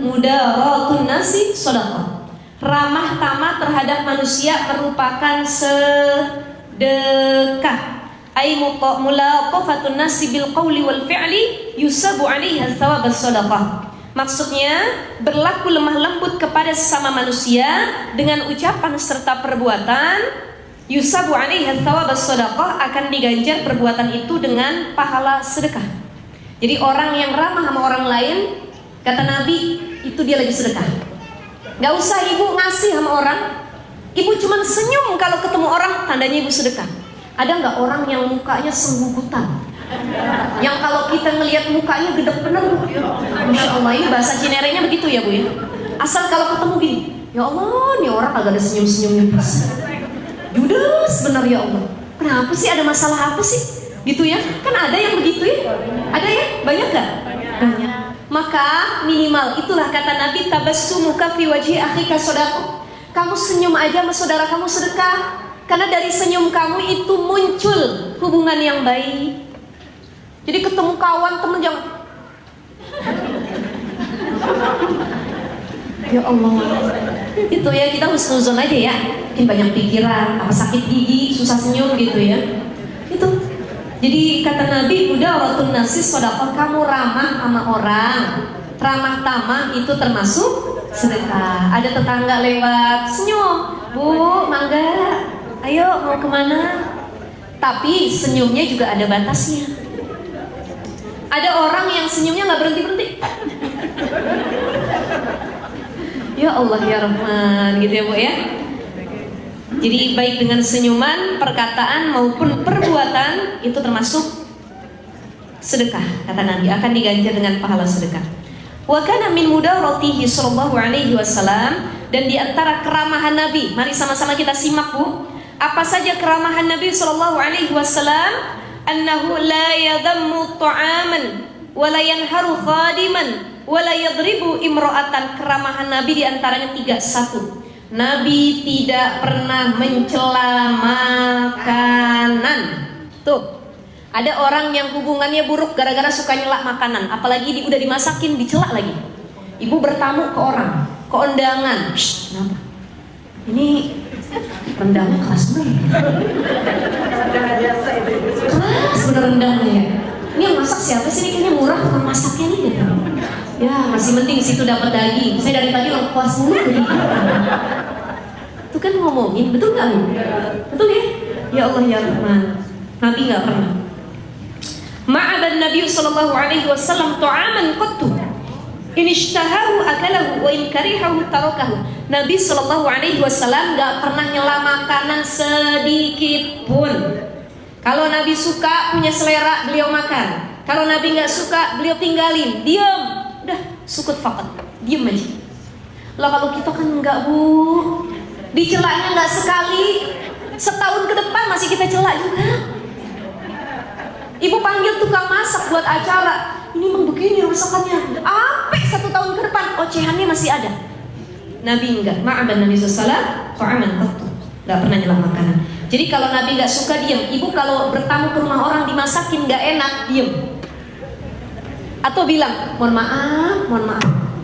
Speaker 1: mudaratun nasi sadaqah. Ramah tamah terhadap manusia merupakan sedekah. Ai mulaqafatun nasi bil qawli wal fi'li yusabu 'alaiha thawab as-sadaqah. Maksudnya berlaku lemah lembut kepada sesama manusia dengan ucapan serta perbuatan, yusabu 'alaiha thawab as-sadaqah, akan diganjar perbuatan itu dengan pahala sedekah. Jadi orang yang ramah sama orang lain, kata Nabi, itu dia lagi sedekah. Gak usah ibu ngasih sama orang, ibu cuman senyum kalau ketemu orang, tandanya ibu sedekah. Ada nggak orang yang mukanya senggugutan, yang kalau kita ngelihat mukanya gede bener, Masya Allah, ini bahasa Cinerenya begitu ya Bu ya. Asal kalau ketemu gini, ya Allah, nih orang agak ada senyum-senyumnya pas, judes bener ya Allah. Kenapa sih, ada masalah apa sih? Gitu ya, kan ada yang begitu ya. Ada ya, banyak nggak? Banyak. Maka minimal itulah kata Nabi, tabassumuka fi wajhi akhika shadaqah. Kamu senyum aja sama saudara kamu sedekah. Karena dari senyum kamu itu muncul hubungan yang baik. Jadi ketemu kawan, temen jangan, ya Allah, itu ya, kita husnuzon aja ya. Mungkin banyak pikiran, apa sakit gigi, susah senyum gitu ya. Itu. Jadi kata Nabi, mudaratun nasi shadaqah, kamu ramah sama orang, ramah tamah itu termasuk sedekah. Ada tetangga lewat, senyum, Bu, mangga, ayo mau kemana? Tapi senyumnya juga ada batasnya. Ada orang yang senyumnya nggak berhenti-berhenti. Ya Allah ya Rahman, gitu ya Bu ya. Jadi baik dengan senyuman, perkataan maupun perbuatan itu termasuk sedekah. Kata Nabi akan diganjar dengan pahala sedekah. Wa kana min mudaratihi sallallahu alaihi wasallam, dan di antara keramahan Nabi, mari sama-sama kita simak Bu. Apa saja keramahan Nabi sallallahu alaihi wasallam? Annahu la yadhammu ta'aman wa la yanharu khadiman wa la yadribu imra'atan. Keramahan Nabi di antaranya 3. 1. Nabi tidak pernah mencela makanan. Tuh, ada orang yang hubungannya buruk gara-gara suka nyela makanan, apalagi udah dimasakin dicela lagi. Ibu bertamu ke orang, ke undangan, kenapa? Ini rendangnya keras bener. Keras bener rendangnya ya. Ini yang masak siapa sih? Ini kayaknya murah tukang masaknya nih gitu. Ya masih penting situ dapat daging. Saya dari tadi lengkuas mulu gitu. Itu kan ngomongin, betul nggak Bu? Betul ya? Ya Allah ya Rahman. Nabi nggak pernah. Ma'aban Nabi sallallahu alaihi wasallam ta'aman qattu. In ishtahahu akalahu wa in karihahu tarakahu. Nabi sallallahu alaihi wasallam nggak pernah nyela makanan sedikit pun. Kalau Nabi suka, punya selera, beliau makan. Kalau Nabi nggak suka, beliau tinggalin, diam. Udah, sukut fakat, diam aja. Lah kalau kita kan enggak Bu, dicelaknya enggak sekali, setahun ke depan masih kita celak juga. Ibu panggil tukang masak buat acara, ini memang begini masakannya, sampai 1 tahun ke depan ocehannya masih ada. Nabi enggak, ma'aban Nabi sallallahu alaihi wasallam, enggak pernah nyela makanan. Jadi kalau Nabi enggak suka, diam. Ibu kalau bertamu ke rumah orang dimasakin enggak enak, diam. Atau bilang, mohon maaf,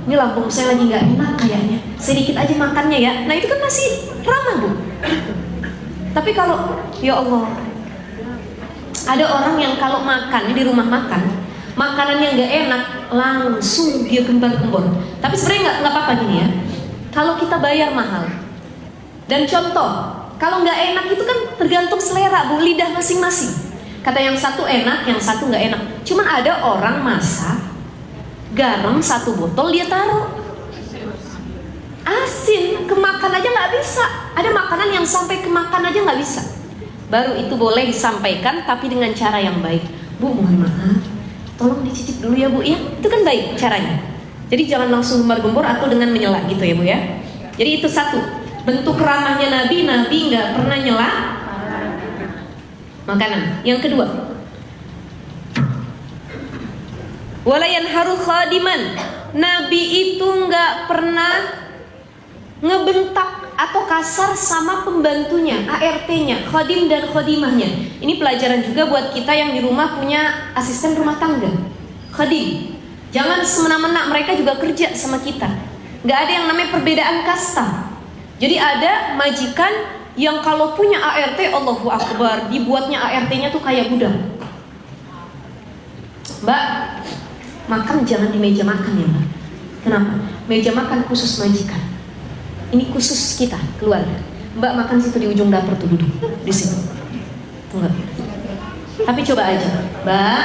Speaker 1: ini lambung saya lagi nggak enak kayaknya, sedikit aja makannya ya. Nah itu kan masih ramah Bu. Tapi kalau, ya Allah, ada orang yang kalau makan di rumah makan, makanannya nggak enak, langsung dia gembar-gembor. Tapi sebenarnya nggak apa-apa gini ya. Kalau kita bayar mahal, dan contoh, kalau nggak enak itu kan tergantung selera Bu, lidah masing-masing. Kata yang satu enak, yang satu nggak enak. Cuman ada orang masak, garam 1 botol dia taruh, asin, kemakan aja nggak bisa. Ada makanan yang sampai kemakan aja nggak bisa. Baru itu boleh disampaikan, tapi dengan cara yang baik. Bu, mohon maaf, tolong dicicip dulu ya Bu ya. Itu kan baik caranya. Jadi jangan langsung gembar-gembor atau dengan menyela gitu ya Bu ya. Jadi itu 1 bentuk ramahnya Nabi. Nabi nggak pernah nyela makanan. Yang kedua, Wala yanharu khadiman. Nabi itu nggak pernah ngebentak atau kasar sama pembantunya, ART-nya, khadim dan khadimahnya. Ini pelajaran juga buat kita yang di rumah punya asisten rumah tangga, khadim. Jangan semena-mena, mereka juga kerja sama kita. Nggak ada yang namanya perbedaan kasta. Jadi ada majikan yang kalau punya ART, Allahu Akbar, dibuatnya ART-nya tuh kayak budak. Mbak, makan jangan di meja makan ya Mbak. Kenapa? Meja makan khusus majikan. Ini khusus kita, keluarga. Mbak makan situ di ujung dapur tuh, duduk di situ. Tunggu. Tapi coba aja, Mbak,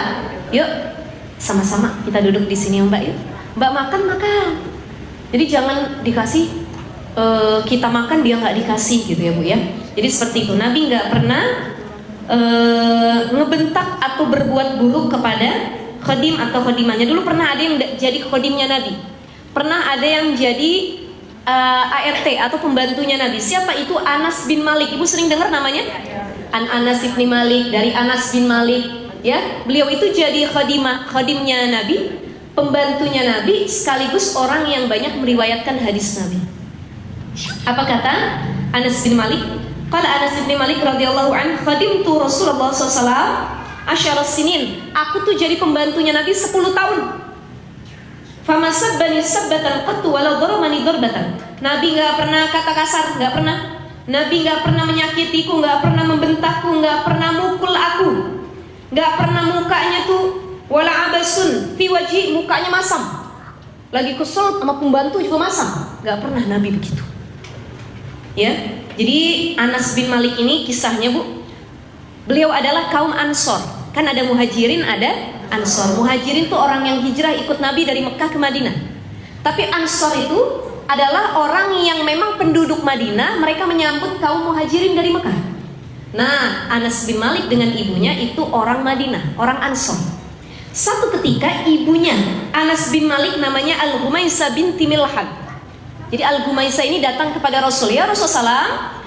Speaker 1: yuk sama-sama kita duduk di sini Mbak yuk. Mbak makan. Jadi jangan dikasih kita makan dia nggak dikasih gitu ya Bu ya. Jadi seperti itu. Nabi nggak pernah ngebentak atau berbuat buruk kepada khadim atau khadimahnya. Dulu pernah ada yang jadi khadimnya Nabi. Pernah ada yang jadi ART atau pembantunya Nabi. Siapa itu? Anas bin Malik. Ibu sering dengar namanya? Anas bin Malik, dari Anas bin Malik. Ya, beliau itu jadi khadimnya Nabi, pembantunya Nabi, sekaligus orang yang banyak meriwayatkan hadis Nabi. Apa kata Anas bin Malik? Qala Anas bin Malik radhiyallahu anhu, khadimtu Rasulullah SAW asyara sinin. Aku tuh jadi pembantunya Nabi 10 tahun. Fama sabbani sabbatan qattu walau darabani darbatan. Nabi enggak pernah kata kasar, enggak pernah. Nabi enggak pernah menyakitiku, enggak pernah membentakku, enggak pernah mukul aku. Enggak pernah mukanya tuh wala abasun fi wajhi, mukanya masam. Lagi kesel sama pembantu juga masam. Enggak pernah Nabi begitu. Ya. Jadi Anas bin Malik ini kisahnya Bu, beliau adalah kaum Ansor. Kan ada Muhajirin, ada Ansor. Muhajirin itu orang yang hijrah ikut Nabi dari Mekah ke Madinah. Tapi Ansor itu adalah orang yang memang penduduk Madinah, mereka menyambut kaum Muhajirin dari Mekah. Nah, Anas bin Malik dengan ibunya itu orang Madinah, orang Ansor. Satu ketika ibunya Anas bin Malik namanya Al-Humaisah binti Milhan. Jadi Al-Humaisah ini datang kepada Rasul, ya Rasulullah,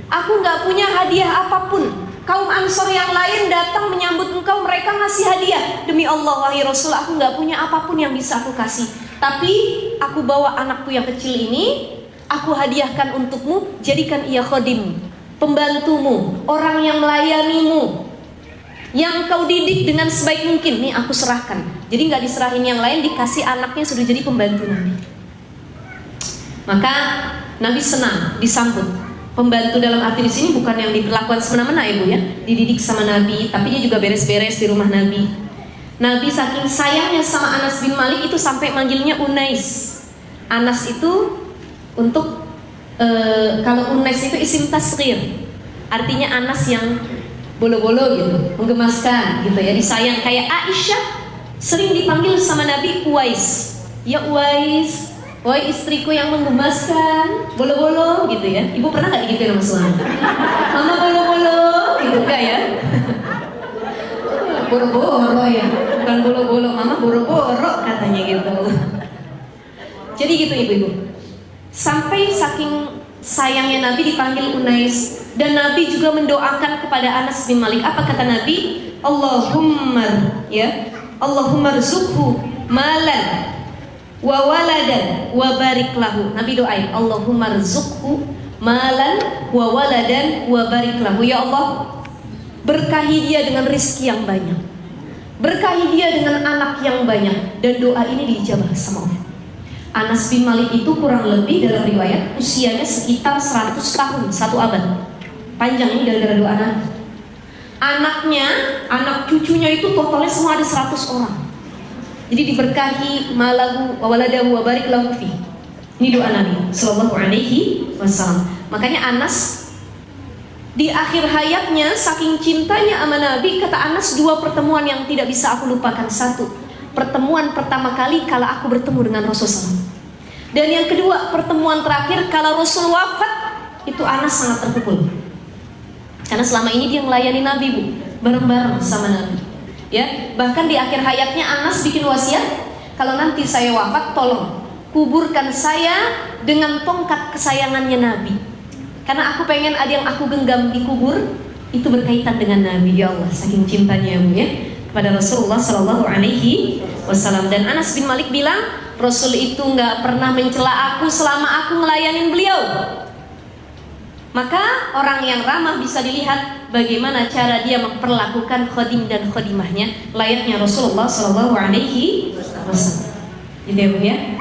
Speaker 1: aku nggak punya hadiah apapun. Kaum Ansor yang lain datang menyambut engkau, mereka ngasih hadiah. Demi Allah wahai Rasul, aku nggak punya apapun yang bisa aku kasih. Tapi aku bawa anakku yang kecil ini, aku hadiahkan untukmu, jadikan ia khadim, pembantumu, orang yang melayanimu, yang kau didik dengan sebaik mungkin. Nih aku serahkan. Jadi nggak diserahin yang lain, dikasih anaknya sudah jadi pembantu Nabi. Maka Nabi senang disambut. Pembantu dalam arti di sini bukan yang diperlakukan semena-mena ya Bu ya, dididik sama Nabi, tapi dia juga beres-beres di rumah Nabi. Nabi saking sayangnya sama Anas bin Malik itu sampai manggilnya Unais. Anas itu untuk kalau Unais itu isim tasghir, artinya Anas yang bolo-bolo gitu, menggemaskan gitu ya, disayang. Kayak Aisyah sering dipanggil sama Nabi Uwais. Ya Uwais, wahai istriku yang menggemaskan, bolo-bolo gitu ya. Ibu pernah nggak digituin sama suami? Mama bolo-bolo, gitu enggak ya? Boro-boro ya, bukan bolo-bolo, mama boro-boro katanya gitu. Jadi gitu ibu-ibu. Sampai saking sayangnya Nabi dipanggil Unais, dan Nabi juga mendoakan kepada Anas bin Malik. Apa kata Nabi? Allahumma ya, Allahumma rzuqhu malan wa waladan wa barik lahu. Nabi doain, Allahumma rzuqhu malan wa waladan wa barik lahu. Ya Allah, berkahi dia dengan rizki yang banyak, berkahi dia dengan anak yang banyak. Dan doa ini diijabah sama Allah. Anas bin Malik itu kurang lebih dalam riwayat usianya sekitar 100 tahun, 1 abad. Panjang ini gara-gara doa Nabi. Anaknya, anak cucunya itu totalnya semua ada 100 orang. Jadi diberkahi malahu wa waladahu wa barik lahu fi. Ini doa Nabi sallallahu alaihi wasallam. Makanya Anas di akhir hayatnya saking cintanya sama Nabi, kata Anas, 2 pertemuan yang tidak bisa aku lupakan. 1, pertemuan pertama kali kala aku bertemu dengan Rasulullah. Dan yang kedua, pertemuan terakhir kala Rasul wafat, itu Anas sangat terpukul. Karena selama ini dia melayani Nabi Bu, bareng-bareng sama Nabi. Ya, bahkan di akhir hayatnya Anas bikin wasiat, kalau nanti saya wafat tolong kuburkan saya dengan tongkat kesayangannya Nabi. Karena aku pengen ada yang aku genggam di kubur itu berkaitan dengan Nabi. Ya Allah, saking cintanya Bu ya kepada Rasulullah sallallahu alaihi wasallam. Dan Anas bin Malik bilang, Rasul itu nggak pernah mencela aku selama aku ngelayanin beliau. Maka orang yang ramah bisa dilihat bagaimana cara dia memperlakukan khadim dan khadimahnya layaknya Rasulullah Shallallahu Alaihi Wasallam. Gitu ya.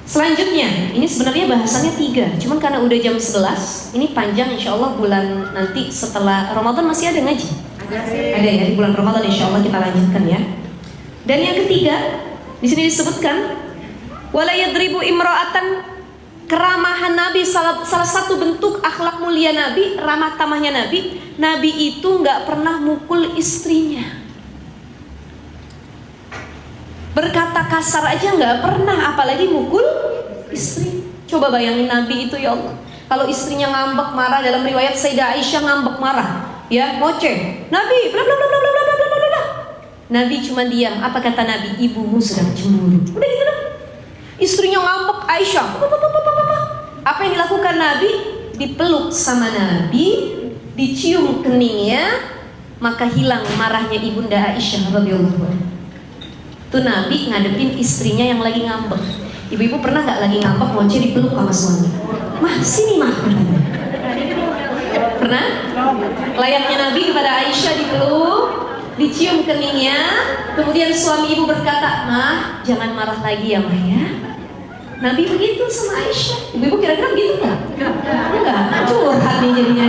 Speaker 1: Selanjutnya, ini sebenarnya bahasannya 3, cuman karena udah jam 11, ini panjang, insya Allah bulan nanti setelah Ramadan masih ada ngaji. Ada ya, di bulan Ramadan insya Allah kita lanjutkan ya. Dan yang ketiga, di sini disebutkan, wala yadribu imra'atan, keramahan Nabi, salah satu bentuk akhlak mulia Nabi, ramah tamahnya Nabi, Nabi itu nggak pernah mukul istrinya. Berkata kasar aja nggak pernah, apalagi mukul istri. Coba bayangin Nabi itu, ya Allah, kalau istrinya ngambek marah, dalam riwayat Sayyidah Aisyah ngambek marah, ya ngoceh, Nabi bla bla bla bla bla bla bla bla. Nabi cuma diam. Apa kata Nabi? Ibumu sedang cemburu. Udah gitu dong. Istrinya ngambek Aisyah. Apa yang dilakukan Nabi? Dipeluk sama Nabi, dicium keningnya, maka hilang marahnya ibunda Aisyah radhiyallahu anha. Itu Nabi ngadepin istrinya yang lagi ngambek. Ibu-ibu pernah nggak lagi ngambek ngoceh dipeluk sama suami? Mah sini mah. Pernah? Layaknya Nabi kepada Aisyah dipeluk, dicium keningnya, kemudian suami ibu berkata, "Mah, jangan marah lagi ya, Mah ya." Nabi begitu sama Aisyah. Ibu-ibu kira-kira begitu nggak? Enggak. Curhat nih jadinya.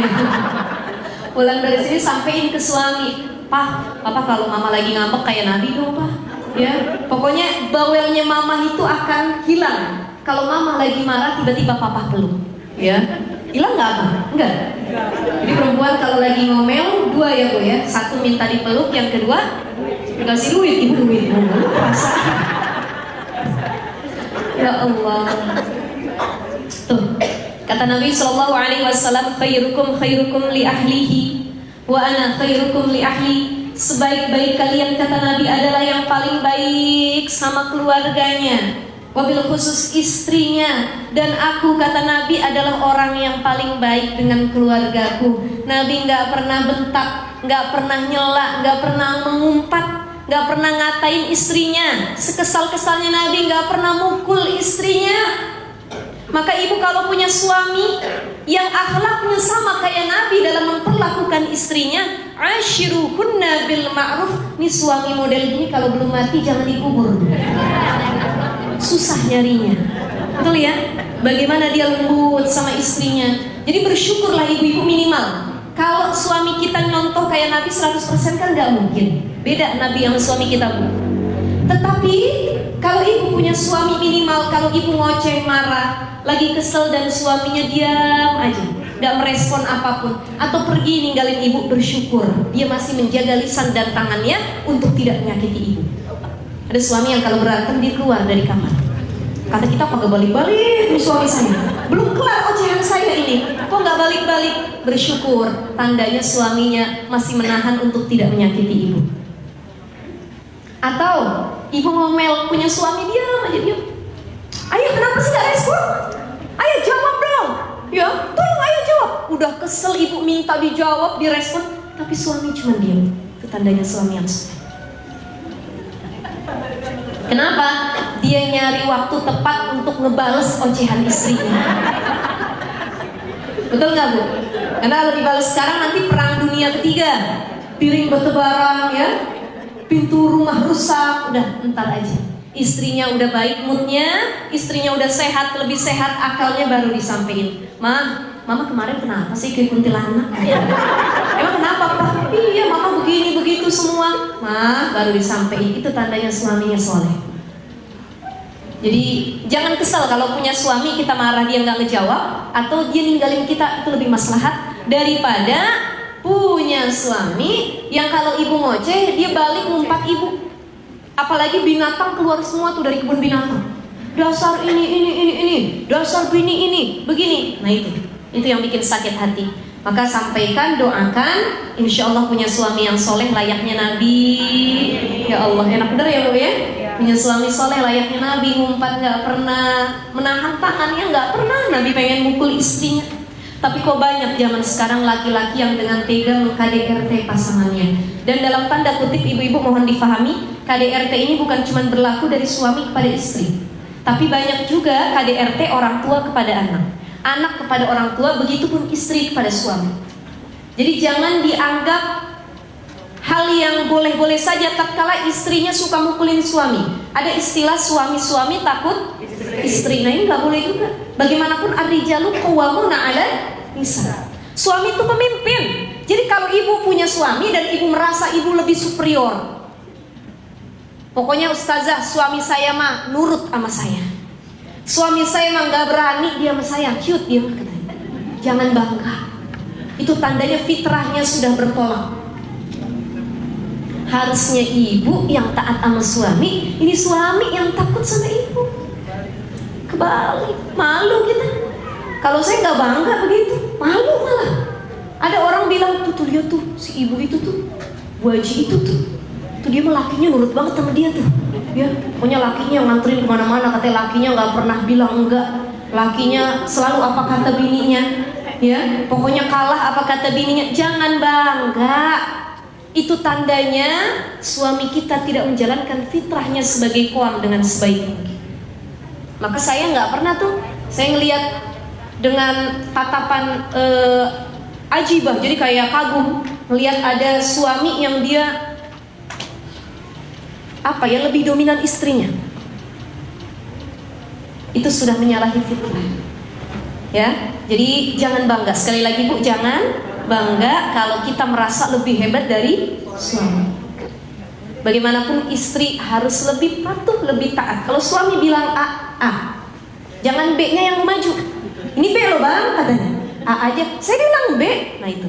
Speaker 1: Pulang dari sini sampein ke suami, "Pak, Papa kalau Mama lagi ngambek kayak Nabi dong, Pak." Ya, pokoknya bawelnya Mama itu akan hilang kalau Mama lagi marah tiba-tiba Papa peluk. Ya, hilang nggak apa? Enggak. Jadi perempuan kalau lagi ngomel 2 ya Bu ya. 1 minta dipeluk, yang kedua dikasih duit. Ibu duit. Rasa. Ya Allah. Tuh, kata Nabi Shallallahu Alaihi Wasallam, khairukum khairukum li ahlihi, wa ana khairukum li ahli. Sebaik-baik kalian, kata Nabi, adalah yang paling baik sama keluarganya, wabil khusus istrinya. Dan aku, kata Nabi, adalah orang yang paling baik dengan keluargaku. Nabi nggak pernah bentak, nggak pernah nyela, nggak pernah mengumpat, nggak pernah ngatain istrinya. Sekesal-kesalnya Nabi nggak pernah mukul istrinya. Maka ibu kalau punya suami yang akhlaknya sama kayak Nabi dalam memperlakukan istrinya, ashiruhunna bil ma'ruf. Nih suami model gini kalau belum mati jangan dikubur. Susah nyarinya. Betul ya? Bagaimana dia lembut sama istrinya. Jadi bersyukurlah ibu-ibu minimal. Kalau suami kita nyontoh kayak Nabi 100% kan gak mungkin. Beda Nabi yang suami kita, Bu. Tetapi kalau ibu punya suami minimal, kalau ibu ngoceh, marah, lagi kesel dan suaminya diam aja, gak merespon apapun, atau pergi ninggalin ibu, bersyukur dia masih menjaga lisan dan tangannya untuk tidak menyakiti ibu. Ada suami yang kalau berantem dia keluar dari kamar. Kata kita, kok gak balik-balik nih suami saya, belum kelar ocehan saya ini, kok gak balik-balik? Bersyukur, tandanya suaminya masih menahan untuk tidak menyakiti ibu. Atau ibu ngomel, punya suami diam aja, diam. Ayo, kenapa sih gak respon? Ayo jawab dong. Ya, tolong ayo jawab. Udah kesel ibu minta dijawab, direspon, tapi suami cuma diam. Itu tandanya suami yang soleh. Kenapa? Dia nyari waktu tepat untuk ngebales ocehan istrinya. Betul nggak Bu? Karena kalau dibales sekarang nanti perang dunia ketiga, piring bertebaran ya, pintu rumah rusak, udah entar aja. Istrinya udah baik moodnya, istrinya udah sehat, lebih sehat akalnya, baru disampaikan, Mama kemarin kenapa sih kayak kuntilanak? Emang kenapa Pak? Iya Mama begini begitu semua. Baru disampaikan. Itu tandanya suaminya soleh. Jadi jangan kesel kalau punya suami kita marah dia nggak ngejawab, atau dia ninggalin kita, itu lebih maslahat daripada punya suami yang kalau ibu ngoceh dia balik ngumpat ibu. Apalagi binatang keluar semua tuh dari kebun binatang. Dasar ini, dasar bini ini, begini. Nah itu yang bikin sakit hati. Maka sampaikan, doakan, insya Allah punya suami yang soleh layaknya Nabi. Ya Allah, enak bener ya Bu ya. Punya suami soleh layaknya Nabi, ngumpat nggak pernah, menahan tangannya nggak pernah. Nabi pengen mukul istrinya. Tapi kok banyak zaman sekarang laki-laki yang dengan tega meng-KDRT pasangannya. Dan dalam tanda kutip, ibu-ibu mohon difahami, KDRT ini bukan cuma berlaku dari suami kepada istri, tapi banyak juga KDRT orang tua kepada anak, anak kepada orang tua, begitupun istri kepada suami. Jadi jangan dianggap hal yang boleh-boleh saja tatkala istrinya suka mukulin suami. Ada istilah suami-suami takut istri. Nah ini nggak boleh juga. Bagaimanapun ar-rijalu qawwamuna 'ala nisa. Suami itu pemimpin. Jadi kalau ibu punya suami dan ibu merasa ibu lebih superior, pokoknya ustazah, suami saya mah nurut sama saya, suami saya mah nggak berani, dia sama saya cute, dia mah katanya. Jangan bangga. Itu tandanya fitrahnya sudah bertolak. Harusnya ibu yang taat sama suami, ini suami yang takut sama ibu. Kebalik, malu kita. Kalau saya nggak bangga begitu, malu malah. Ada orang bilang tuh lihat tuh si ibu itu tuh, Bu Haji itu tuh dia mah lakinya nurut banget sama dia tuh. Ya, pokoknya lakinya nganterin kemana-mana, katanya lakinya nggak pernah bilang enggak. Lakinya selalu apa kata bininya, ya, pokoknya kalah apa kata bininya. Jangan bangga. Itu tandanya suami kita tidak menjalankan fitrahnya sebagai qawam dengan sebaik mungkin. Maka saya nggak pernah tuh, saya ngelihat dengan tatapan ajibah, jadi kayak kagum ngelihat ada suami yang dia lebih dominan istrinya. Itu sudah menyalahi fitrah. Ya, jadi jangan bangga. Sekali lagi Bu, jangan bangga kalau kita merasa lebih hebat dari suami. Bagaimanapun istri harus lebih patuh, lebih taat. Kalau suami bilang A, jangan B-nya yang maju. Ini B loh bang, katanya. A aja, saya bilang B. Nah itu.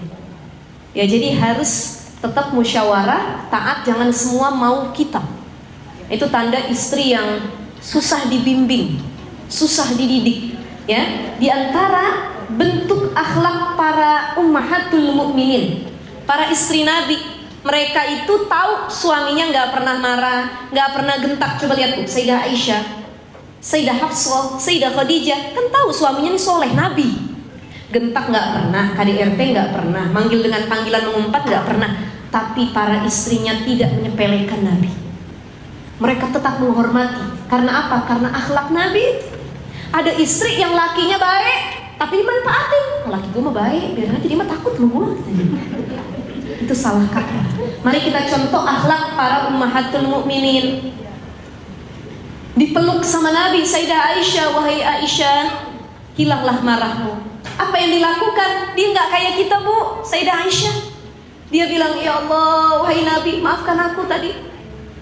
Speaker 1: Ya jadi harus tetap musyawarah, taat, jangan semua mau kita. Itu tanda istri yang susah dibimbing, susah dididik. Ya, di antara bentuk akhlak para ummahatul mukminin, para istri Nabi, mereka itu tahu suaminya nggak pernah marah, nggak pernah gentak. Coba lihat Bu, Sayyidah Aisyah, Sayyidah Hafsah, Sayyidah Khadijah, kan tahu suaminya ini soleh Nabi. Gentak nggak pernah, KDRT nggak pernah, manggil dengan panggilan mengumpat nggak pernah. Tapi para istrinya tidak menyepelekan Nabi. Mereka tetap menghormati. Karena apa? Karena akhlak Nabi. Ada istri yang lakinya baik, tapi dimanfaatin. Laki gue mah baik, biar aja dia mah takut sama gue. Itu salah kata. Mari kita contoh akhlak para ummahatul mukminin. Dipeluk sama Nabi, Sayyidah Aisyah, wahai Aisyah, hilanglah marahmu. Apa yang dilakukan? Dia nggak kayak kita Bu, Sayyidah Aisyah. Dia bilang, ya Allah, wahai Nabi, maafkan aku tadi.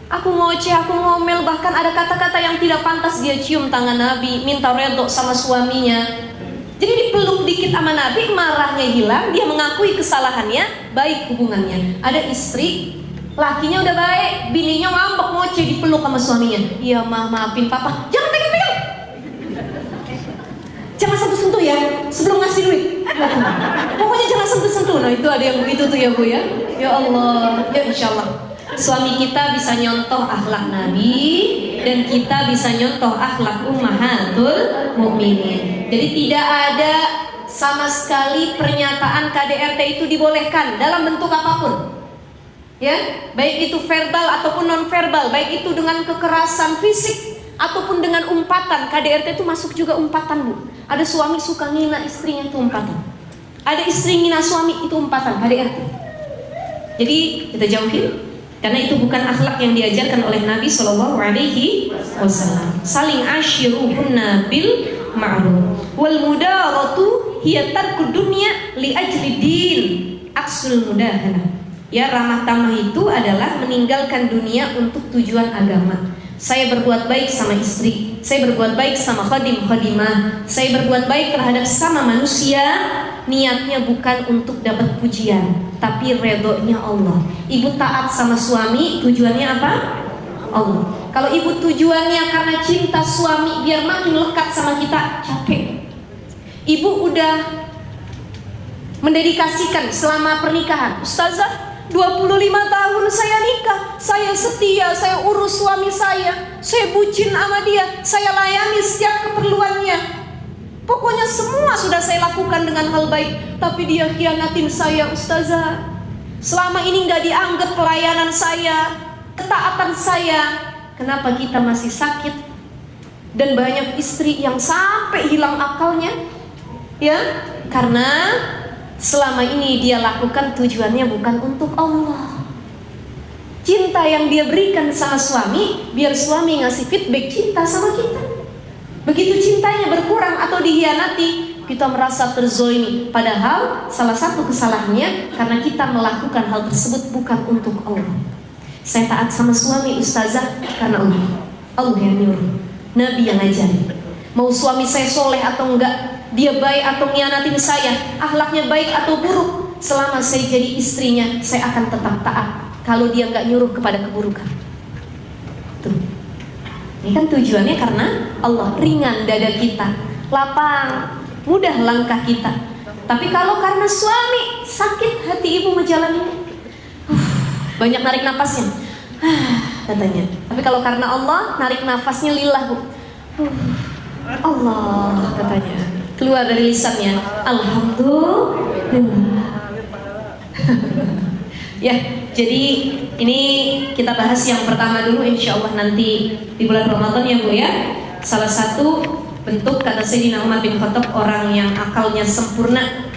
Speaker 1: Aku ngoceh, aku ngomel, bahkan ada kata-kata yang tidak pantas. Dia cium tangan Nabi, minta redho sama suaminya. Jadi dipeluk dikit sama Nabi, marahnya hilang, dia mengakui kesalahannya, baik hubungannya. Ada istri, lakinya udah baik, bininya ngambek ngoceh, dipeluk sama suaminya. Iya maafin papa, jangan pegang-pegang, jangan sentuh-sentuh ya, sebelum ngasih duit. Pokoknya jangan sentuh-sentuh. Nah itu ada yang begitu tuh ya Bu ya. Ya Allah, ya insya Allah suami kita bisa nyontoh akhlak Nabi, dan kita bisa nyontoh akhlak ummahatul mukminin. Jadi tidak ada sama sekali pernyataan KDRT itu dibolehkan dalam bentuk apapun. Ya, baik itu verbal ataupun non verbal, baik itu dengan kekerasan fisik ataupun dengan umpatan. KDRT itu masuk juga umpatan Bu. Ada suami suka ngina istrinya, itu umpatan. Ada istri ngina suami, itu umpatan KDRT. Jadi kita jauhin, karena itu bukan akhlak yang diajarkan oleh Nabi Shallallahu Alaihi Wasallam. Saling ashiruhunna bil ma'ruf. Wal mudaratu hiya tarku dunya li ajli din. Aksul mudahana. Ya, ramah tamah itu adalah meninggalkan dunia untuk tujuan agama. Saya berbuat baik sama istri, saya berbuat baik sama khadim-khadimah, saya berbuat baik terhadap sama manusia. Niatnya bukan untuk dapat pujian, tapi redhonya Allah. Ibu taat sama suami, tujuannya apa? Allah. Kalau ibu tujuannya karena cinta suami biar makin lekat sama kita, capek. Ibu udah mendedikasikan selama pernikahan, Ustazah 25 tahun saya nikah, saya setia, saya urus suami saya bucin sama dia, saya layani setiap keperluannya. Pokoknya semua sudah saya lakukan dengan hal baik, tapi dia khianatin saya, ustazah. Selama ini nggak dianggap pelayanan saya, ketaatan saya. Kenapa kita masih sakit? Dan banyak istri yang sampai hilang akalnya, ya, karena selama ini dia lakukan tujuannya bukan untuk Allah. Cinta yang dia berikan sama suami, biar suami ngasih feedback cinta sama kita. Begitu cintanya berkurang atau dihianati, kita merasa terzolimi. Padahal salah satu kesalahannya karena kita melakukan hal tersebut bukan untuk Allah. Saya taat sama suami, ustazah, karena Allah. Allah yang nyuruh, Nabi yang ngajarin. Mau suami saya soleh atau enggak, dia baik atau ngianatin saya, akhlaknya baik atau buruk, selama saya jadi istrinya, saya akan tetap taat kalau dia enggak nyuruh kepada keburukan. Tuh. Ini kan tujuannya karena Allah, ringan dada kita, lapang, mudah langkah kita. Tapi kalau karena suami, sakit hati ibu menjalani, banyak narik nafasnya, katanya. Tapi kalau karena Allah, narik nafasnya lillah, bu. Allah, katanya. Keluar dari lisannya, alhamdulillah. Ya, jadi ini kita bahas yang pertama dulu, insya Allah nanti di bulan Ramadan ya bu ya. Salah satu bentuk kata Sayyidina Umar bin Khattab orang yang akalnya sempurna,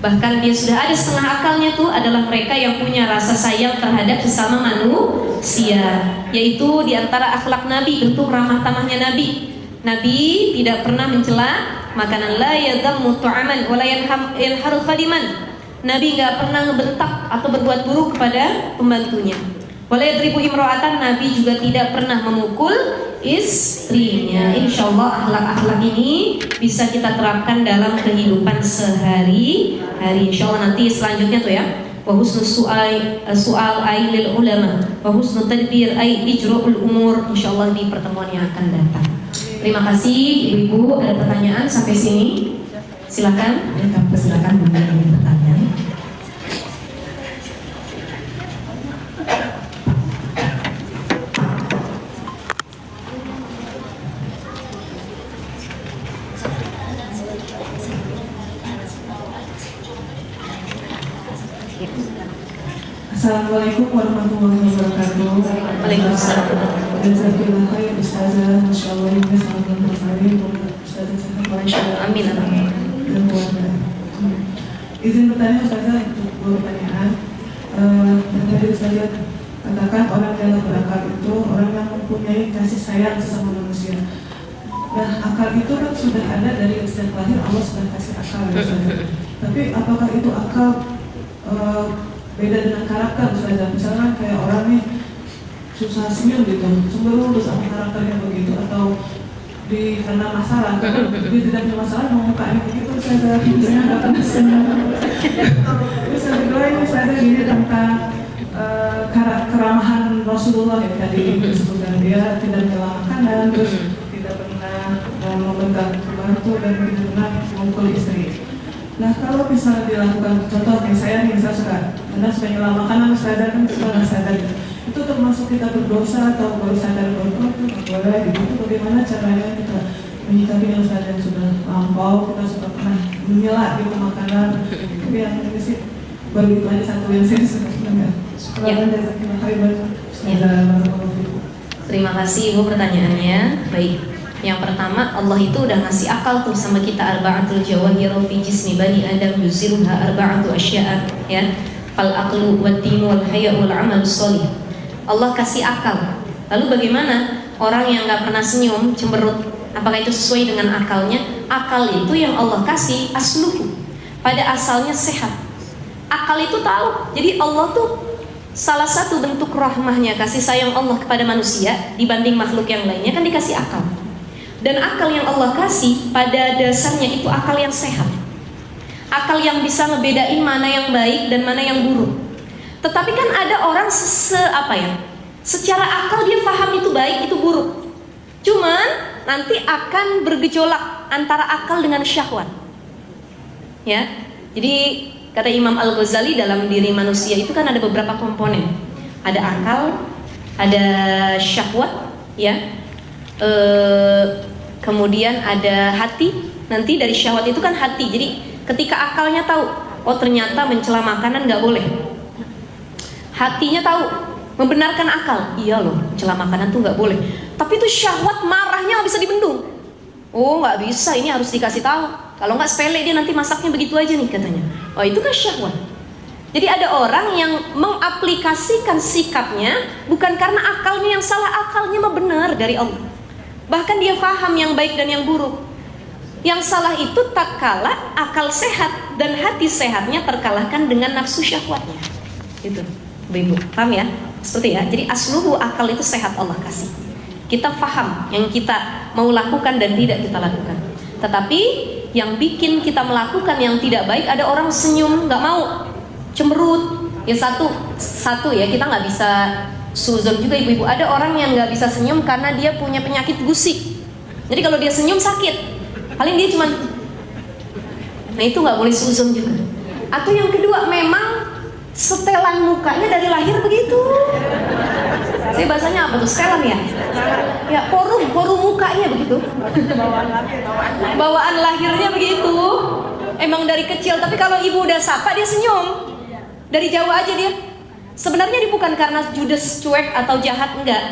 Speaker 1: bahkan dia sudah ada setengah akalnya tuh, adalah mereka yang punya rasa sayang terhadap sesama manusia. Yaitu diantara akhlak Nabi, bentuk ramah tamahnya Nabi. Nabi tidak pernah mencela makanan, la yadhammu tu'aman wa la yanharu khadiman. Nabi nggak pernah ngebentak atau berbuat buruk kepada pembantunya. Wala yadribu imra'atan, Nabi juga tidak pernah memukul istrinya. Insya Allah akhlak-akhlak ini bisa kita terapkan dalam kehidupan sehari-hari. Insya Allah nanti selanjutnya tuh ya. Wa husnul su'al ay lil ulama, wa husnul tadbir ay ijra'ul umur. Insya Allah di pertemuan yang akan datang. Terima kasih ibu-ibu. Ada pertanyaan sampai sini? Silakan.
Speaker 2: Silakan mengenai pertanyaan. Assalamualaikum warahmatullahi wabarakatuh.
Speaker 1: Waalaikumsalam.
Speaker 2: Jazakallahu khairan ustazah. Masyaallah ini sangat bermanfaat untuk ustazah saya.
Speaker 1: Amin.
Speaker 2: Izin bertanya ustazah untuk dua pertanyaan. Tadi ustazah katakan orang yang berakal itu orang yang mempunyai kasih sayang sesama manusia. Nah, akal itu kan sudah ada dari sejak lahir, Allah sudah kasih akal ya ustazah. Tapi apakah itu akal beda dengan karakter ustazah? Misalkan kayak orang nih susah senyum gitu, cemberut sama karakternya begitu, atau karena masalah, dia tidak punya masalah mau mukanya begitu ustazah, misalnya nggak pernah senyum. Terus yang kedua ini ustazah gini tentang keramahan Rasulullah yang tadi disebutkan, dia tidak menyela makanan, terus tidak pernah membentak pembantu dan tidak pernah memukul istri. Nah kalau misalnya dilakukan, contoh kayak saya nih, misalnya suka nyela makanan, ustazah kan suka nggak sadar gitu. Itu termasuk kita berdosa atau baru sadar bahwa itu nggak boleh gitu. Bagaimana caranya kita menyikapi yang ustazah yang sudah lampau, kita sudah pernah menyela gitu makanan. Tapi yang ini sih baru itu aja satu yang saya suka dengar.
Speaker 1: Terima kasih ibu pertanyaannya. Baik. Yang pertama, Allah itu udah ngasih akal tuh sama kita, arba'atul jawahiru fi jismi bani adam yuziruha arba'atu asya'a, ya. Fal aqlu wad dinu wal haya wal amal sholih. Allah kasih akal. Lalu bagaimana orang yang nggak pernah senyum, cemberut, apakah itu sesuai dengan akalnya? Akal itu yang Allah kasih asluhu, pada asalnya sehat. Akal itu tahu. Jadi Allah tuh salah satu bentuk rahmahnya, kasih sayang Allah kepada manusia dibanding makhluk yang lainnya kan dikasih akal. Dan akal yang Allah kasih pada dasarnya itu akal yang sehat, akal yang bisa ngebedain mana yang baik dan mana yang buruk. Tetapi kan ada orang secara akal dia paham itu baik, itu buruk. Cuman nanti akan bergejolak antara akal dengan syahwat. Ya, jadi kata Imam Al-Ghazali, dalam diri manusia itu kan ada beberapa komponen. Ada akal, ada syahwat, ya. Kemudian ada hati, nanti dari syahwat itu kan hati. Jadi ketika akalnya tahu, oh ternyata mencela makanan nggak boleh, hatinya tahu, membenarkan akal, iya loh mencela makanan tuh nggak boleh, tapi itu syahwat marahnya nggak bisa dibendung. Oh nggak bisa, ini harus dikasih tahu, kalau nggak sepele dia nanti masaknya begitu aja nih katanya. Oh itu kan syahwat. Jadi ada orang yang mengaplikasikan sikapnya bukan karena akalnya yang salah, akalnya mah benar dari Allah. Bahkan dia paham yang baik dan yang buruk. Yang salah itu tak kala akal sehat dan hati sehatnya terkalahkan dengan nafsu syahwatnya. Gitu, Ibu, paham ya? Seperti ya. Jadi asluhu akal itu sehat Allah kasih. Kita paham yang kita mau lakukan dan tidak kita lakukan. Tetapi yang bikin kita melakukan yang tidak baik, ada orang senyum nggak mau, cemberut. Ya satu ya, kita nggak bisa suzon juga ibu-ibu. Ada orang yang nggak bisa senyum karena dia punya penyakit gusik. Jadi kalau dia senyum sakit, paling dia cuman, nah itu nggak boleh suzon juga. Atau yang kedua, memang setelan mukanya dari lahir begitu. Saya bahasanya apa tuh? Setelan ya? Ya porum mukanya begitu. Bawaan lahirnya begitu. Emang dari kecil. Tapi kalau ibu udah sapa dia senyum. Dari jauh aja dia. Sebenarnya dia bukan karena judes, cuek atau jahat, enggak.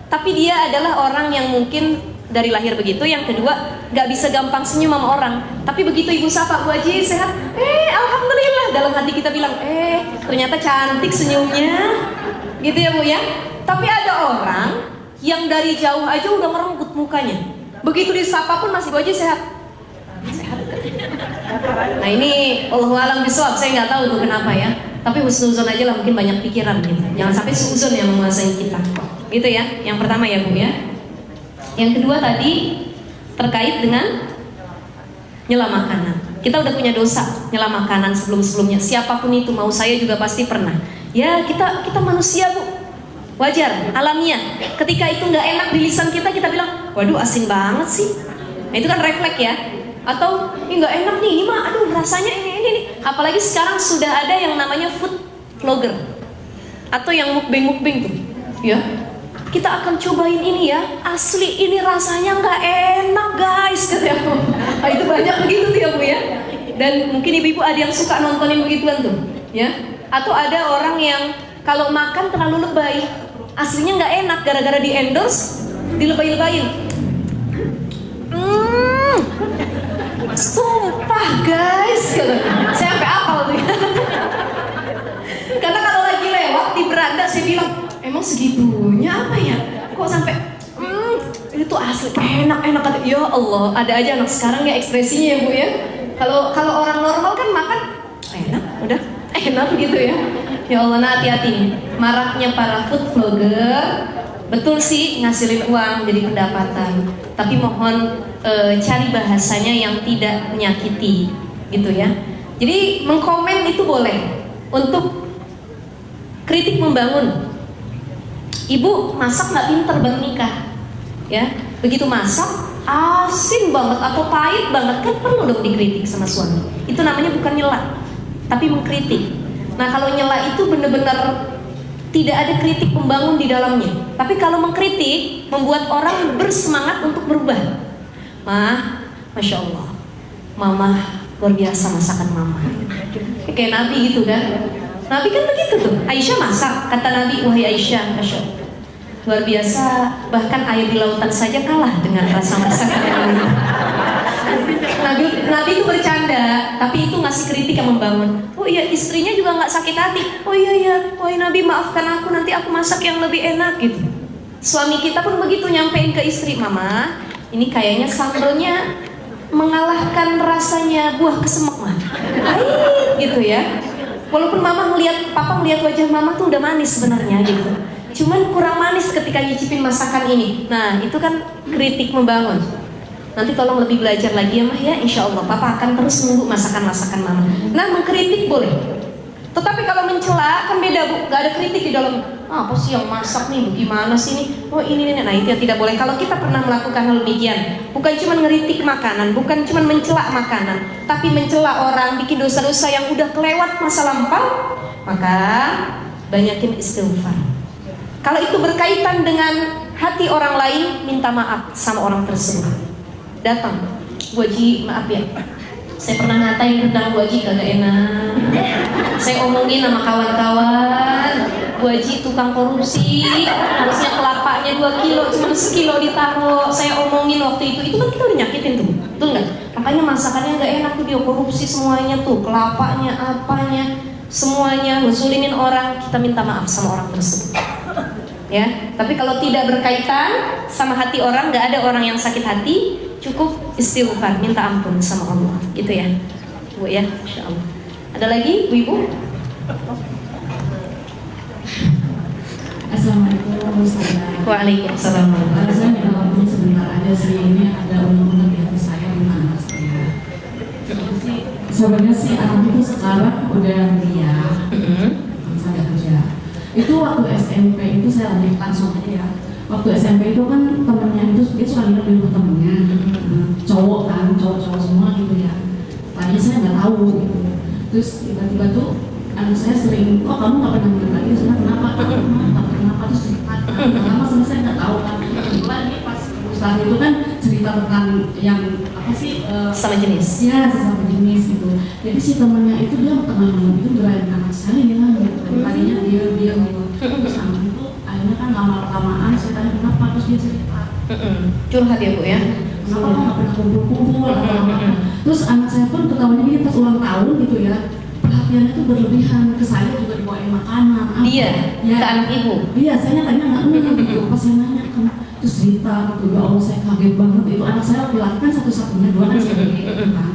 Speaker 1: Tapi dia adalah orang yang mungkin dari lahir begitu. Yang kedua, nggak bisa gampang senyum sama orang. Tapi begitu ibu sapa, Bu Haji sehat, alhamdulillah. Dalam hati kita bilang, ternyata cantik senyumnya, gitu ya Bu ya. Tapi ada orang yang dari jauh aja udah merenggut mukanya. Begitu disapa pun masih, Bu Haji sehat. Sehat. Nah ini Allahu a'lam bishawab, saya nggak tahu tuh kenapa ya. Tapi husnuzon aja lah, mungkin banyak pikiran gitu. Jangan sampai suzon yang menguasai kita. Gitu ya. Yang pertama ya Bu ya. Yang kedua tadi terkait dengan nyela makanan. Kita udah punya dosa nyela makanan sebelum-sebelumnya. Siapapun itu, mau saya juga pasti pernah. Ya kita manusia Bu, wajar, alamiah. Ketika itu nggak enak di lisan kita bilang, waduh asin banget sih. Nah itu kan refleks ya. Atau ini nggak enak nih, mah, aduh rasanya ini. Apalagi sekarang sudah ada yang namanya food vlogger atau yang mukbang tuh, ya. Kita akan cobain ini ya, asli ini rasanya nggak enak guys, kata aku. Nah, itu banyak begitu tuh ya Bu ya. Dan mungkin ibu-ibu ada yang suka nontonin begituan tuh, ya. Atau ada orang yang kalau makan terlalu lebay, aslinya nggak enak, gara-gara di endorse dilebay-lebayin. Sumpah guys, saya sampai apal tuh ya. Karena kalau lagi lewat di beranda saya bilang, emang segitunya apa ya? Kok sampai itu asli enak kata. Ya Allah, ada aja anak sekarang ya ekspresinya ya Bu ya. Kalau orang normal kan makan enak, udah enak gitu ya. Ya Allah, nah hati-hati. Maraknya para food vlogger, betul sih ngasilin uang jadi pendapatan. Tapi mohon cari bahasanya yang tidak menyakiti gitu ya. Jadi mengkomen itu boleh untuk kritik membangun. Ibu masak nggak pinter baru nikah, ya. Begitu masak asin banget atau pahit banget kan perlu dong dikritik sama suami. Itu namanya bukan nyela, tapi mengkritik. Nah kalau nyela itu benar-benar tidak ada kritik membangun di dalamnya. Tapi kalau mengkritik membuat orang bersemangat untuk berubah. Mah, Masya Allah, Mama luar biasa masakan Mama. Kayak Nabi gitu kan. Nabi kan begitu tuh. Aisyah masak, kata Nabi, wahai Aisyah, Masya Allah, luar biasa, bahkan air di lautan saja kalah dengan rasa masakan Nabi itu bercanda, tapi itu ngasih kritik yang membangun. Oh iya, istrinya juga nggak sakit hati. Oh iya, wahai Nabi maafkan aku, nanti aku masak yang lebih enak gitu. Suami kita pun begitu, nyampein ke istri, Mama, ini kayaknya sambelnya mengalahkan rasanya buah kesemek mah. Pahit gitu ya. Walaupun Papa melihat wajah Mama tuh udah manis sebenarnya gitu. Cuman kurang manis ketika nyicipin masakan ini. Nah, itu kan kritik membangun. Nanti tolong lebih belajar lagi ya Mah ya, insya Allah Papa akan terus menunggu masakan-masakan Mama. Nah, mengkritik boleh. Tetapi kalau mencela kan beda Bu, gak ada kritik di dalam. Apa sih yang masak nih, gimana sih nih? Oh ini. Nah itu yang tidak boleh. Kalau kita pernah melakukan hal demikian, bukan cuma ngeritik makanan, bukan cuma mencela makanan, tapi mencela orang, bikin dosa-dosa yang udah kelewat masa lampau, maka banyakin istighfar. Kalau itu berkaitan dengan hati orang lain, minta maaf sama orang tersebut. Datang, Bu Haji maaf ya, saya pernah ngatain tentang Bu Haji kagak enak. Saya omongin sama kawan-kawan, Bu Haji tukang korupsi, harusnya kelapanya 2 kilo, cuma sekilo ditaruh. Saya omongin waktu itu kan kita udah nyakitin tuh, betul nggak? Makanya masakannya nggak enak tuh, dia korupsi semuanya tuh, kelapanya, apanya, semuanya ngusulinin orang. Kita minta maaf sama orang tersebut. Ya, tapi kalau tidak berkaitan sama hati orang, nggak ada orang yang sakit hati, cukup istighfar, minta ampun sama Allah, gitu ya, Bu ya, Insya Allah. Ada lagi, Bu Ibu?
Speaker 3: Assalamualaikum warahmatullahi wabarakatuh.
Speaker 1: Waalaikumsalam.
Speaker 3: Saya minta waktu sebentar aja sih, ini ada undang-undang di hati saya dengan anak saya. Sebenarnya sih anak itu sekarang udah kuliah, saya kerja. Itu waktu SMP itu saya lanjut langsung aja ya. Waktu SMP itu kan temennya itu dia suka nginep di rumah temennya, cowok kan, cowok-cowok semua gitu ya. Tadinya saya nggak tahu gitu. Terus tiba-tiba tuh anak saya sering, kok kamu nggak pernah nginep lagi? Saya kenapa? Kenapa? Terus cerita. Lama sama saya nggak tahu kan. Kebetulan ini pas Ustaz itu kan cerita tentang yang apa sih?
Speaker 1: Sama jenis.
Speaker 3: Ya, sesama jenis gitu. Jadi si temannya itu dia tengah malam itu berain anak saya ya gitu. Tadinya dia gitu. Terus anak itu akhirnya kan lama-lamaan saya tanya kenapa, terus dia cerita.
Speaker 1: Curhat ya Bu ya.
Speaker 3: Kenapa kok nggak pernah kumpul-kumpul atau apa? Terus anak saya pun ketawanya gini pas ulang tahun gitu ya. Perhatiannya itu berlebihan, ke saya juga dibawain makanan.
Speaker 1: Dia
Speaker 3: ya,
Speaker 1: ke anak ibu.
Speaker 3: Iya, saya tanya nggak gitu. Pas saya nanya kan, terus cerita gitu, ya Allah saya kaget banget itu anak saya laki-laki kan satu-satunya, 2 kan saya gitu kan.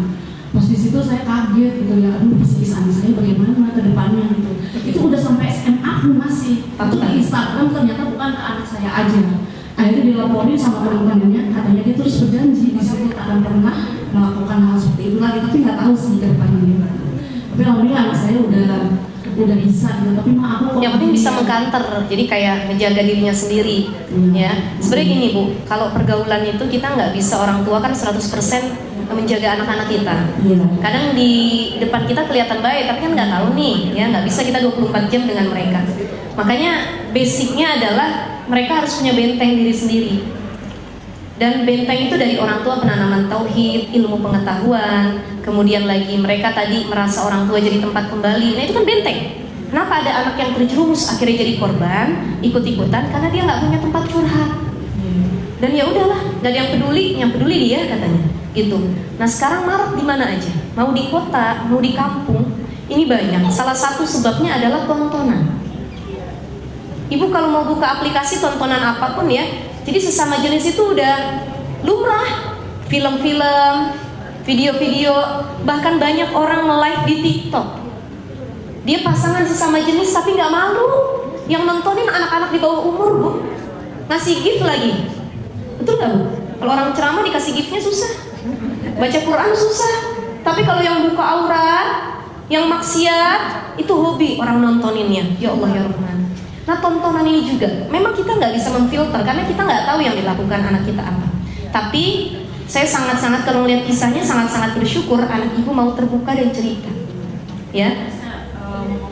Speaker 3: Pas di situ saya kaget gitu ya, aduh psikis anak saya bagaimana ke depannya gitu. Itu udah sampai SMA pun masih. Itu di Instagram ternyata bukan ke anak saya aja. Akhirnya dilaporin sama teman-temannya, katanya dia terus berjanji di situ tak akan pernah melakukan hal seperti itu lagi, tapi nggak tahu sih ke depannya gimana. Tapi alhamdulillah anak saya udah bisa gitu, tapi maaf aku
Speaker 1: Yang penting bisa mengkanter, jadi kayak menjaga dirinya sendiri. Ya, sebenarnya gini Bu, kalau pergaulan itu kita nggak bisa, orang tua kan 100% menjaga anak-anak kita. Kadang di depan kita kelihatan baik, tapi kan nggak tahu nih, ya nggak bisa kita 24 jam dengan mereka. Makanya basicnya adalah mereka harus punya benteng diri sendiri. Dan benteng itu dari orang tua, penanaman tauhid, ilmu pengetahuan, kemudian lagi mereka tadi merasa orang tua jadi tempat kembali. Nah itu kan benteng. Kenapa ada anak yang terjerumus akhirnya jadi korban, ikut-ikutan karena dia nggak punya tempat curhat. Dan ya udahlah, nggak ada yang peduli dia katanya, gitu. Nah sekarang marak di mana aja, mau di kota, mau di kampung, ini banyak. Salah satu sebabnya adalah tontonan. Ibu kalau mau buka aplikasi tontonan apapun ya, jadi sesama jenis itu udah lumrah. Film-film, video-video, bahkan banyak orang nge-live di TikTok. Dia pasangan sesama jenis tapi nggak malu. Yang nontonin anak-anak di bawah umur Bu. Ngasih gift lagi. Betul nggak Bu? Kalau orang ceramah dikasih giftnya susah. Baca Quran susah. Tapi kalau yang buka aurat, yang maksiat, itu hobi orang nontoninnya. Ya Allah ya Rahman. Nah tontonan ini juga, memang kita nggak bisa memfilter karena kita nggak tahu yang dilakukan anak kita apa. Tapi saya sangat-sangat kalau melihat kisahnya sangat-sangat bersyukur anak ibu mau terbuka dan cerita. Ya.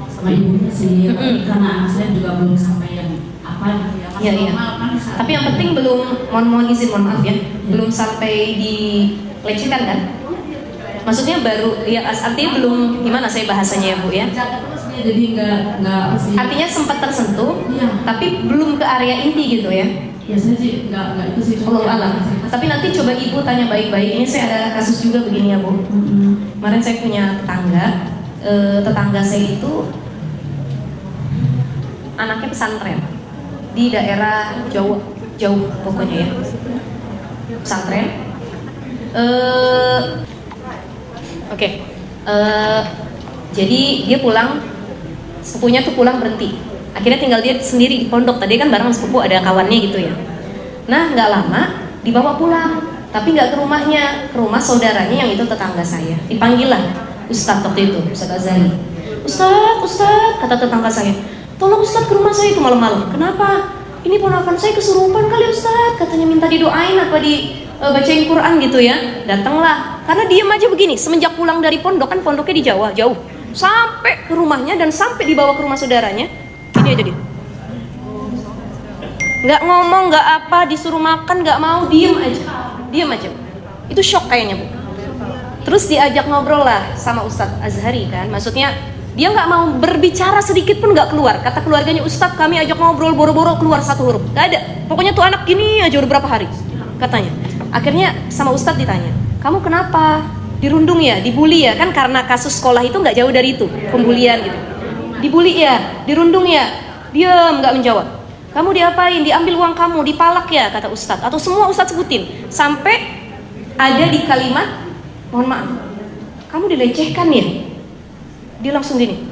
Speaker 3: Sama ibunya sih, karena anak saya juga belum sampai yang apa gitu ya.
Speaker 1: Iya iya. Tapi yang penting belum, mohon maaf ya, belum sampai dilecehkan kan? Maksudnya baru, ya artinya belum, gimana saya bahasanya ya Bu ya?
Speaker 3: Jadi nggak
Speaker 1: artinya sempat tersentuh,
Speaker 3: iya.
Speaker 1: Tapi belum ke area inti gitu ya?
Speaker 3: Biasanya sih nggak itu sih.
Speaker 1: Allah alam. Tapi nanti coba ibu tanya baik-baik. Ini saya ada kasus juga begini ya Bu. Kemarin saya punya tetangga saya itu anaknya pesantren di daerah jauh pokoknya ya, pesantren. Oke. Jadi dia pulang, sepupunya tuh pulang berhenti. Akhirnya tinggal dia sendiri di pondok. Tadi kan bareng sepupu ada kawannya gitu ya. Nah nggak lama dibawa pulang, tapi nggak ke rumahnya, ke rumah saudaranya yang itu tetangga saya. Dipanggil lah Ustadz waktu itu, Ustadz Azari. Ustadz, kata tetangga saya, tolong Ustadz ke rumah saya itu malam-malam. Kenapa? Ini ponakan saya kesurupan kali Ustadz, katanya minta didoain apa bacain Quran gitu ya. Datanglah, karena diem aja begini. Semenjak pulang dari pondok, kan pondoknya di Jawa, jauh, sampai ke rumahnya dan sampai dibawa ke rumah saudaranya, ini aja dia. Nggak ngomong, nggak apa, disuruh makan nggak mau, diem aja. Itu shock kayaknya Bu. Terus diajak ngobrol lah sama Ustadz Azhari kan, maksudnya dia nggak mau berbicara sedikit pun nggak keluar. Kata keluarganya, Ustadz kami ajak ngobrol boro-boro keluar satu huruf, nggak ada. Pokoknya tuh anak gini aja udah berapa hari katanya. Akhirnya sama Ustadz ditanya, kamu kenapa? Dirundung ya, dibully ya, kan karena kasus sekolah itu nggak jauh dari itu, pembulian gitu. Dibully ya, dirundung ya, diam nggak menjawab. Kamu diapain? Diambil uang kamu, dipalak ya, kata Ustadz. Atau semua Ustadz sebutin, sampai ada di kalimat, mohon maaf, kamu dilecehkan ya. Dia langsung gini.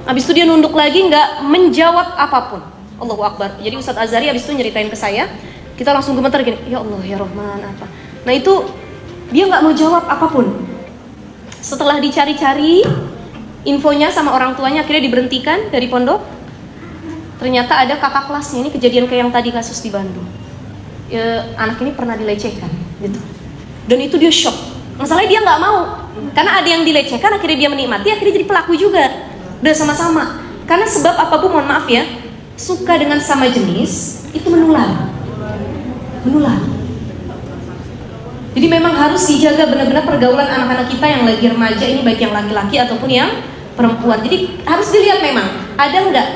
Speaker 1: Habis itu dia nunduk lagi, nggak menjawab apapun. Allahu Akbar. Jadi Ustadz Azhari habis itu nyeritain ke saya, kita langsung gemetar gini, ya Allah ya Rahman apa. Nah itu dia nggak mau jawab apapun. Setelah dicari-cari infonya sama orang tuanya, akhirnya diberhentikan dari pondok. Ternyata ada kakak kelasnya, ini kejadian kayak yang tadi kasus di Bandung. Anak ini pernah dilecehkan gitu. Dan itu dia shock. Masalahnya dia nggak mau, karena ada yang dilecehkan, akhirnya dia menikmati, akhirnya jadi pelaku juga. Udah sama-sama. Karena sebab apa Bu, mohon maaf ya, suka dengan sama jenis itu menular. Jadi memang harus dijaga benar-benar pergaulan anak-anak kita yang lagi remaja ini, baik yang laki-laki ataupun yang perempuan. Jadi harus dilihat memang ada nggak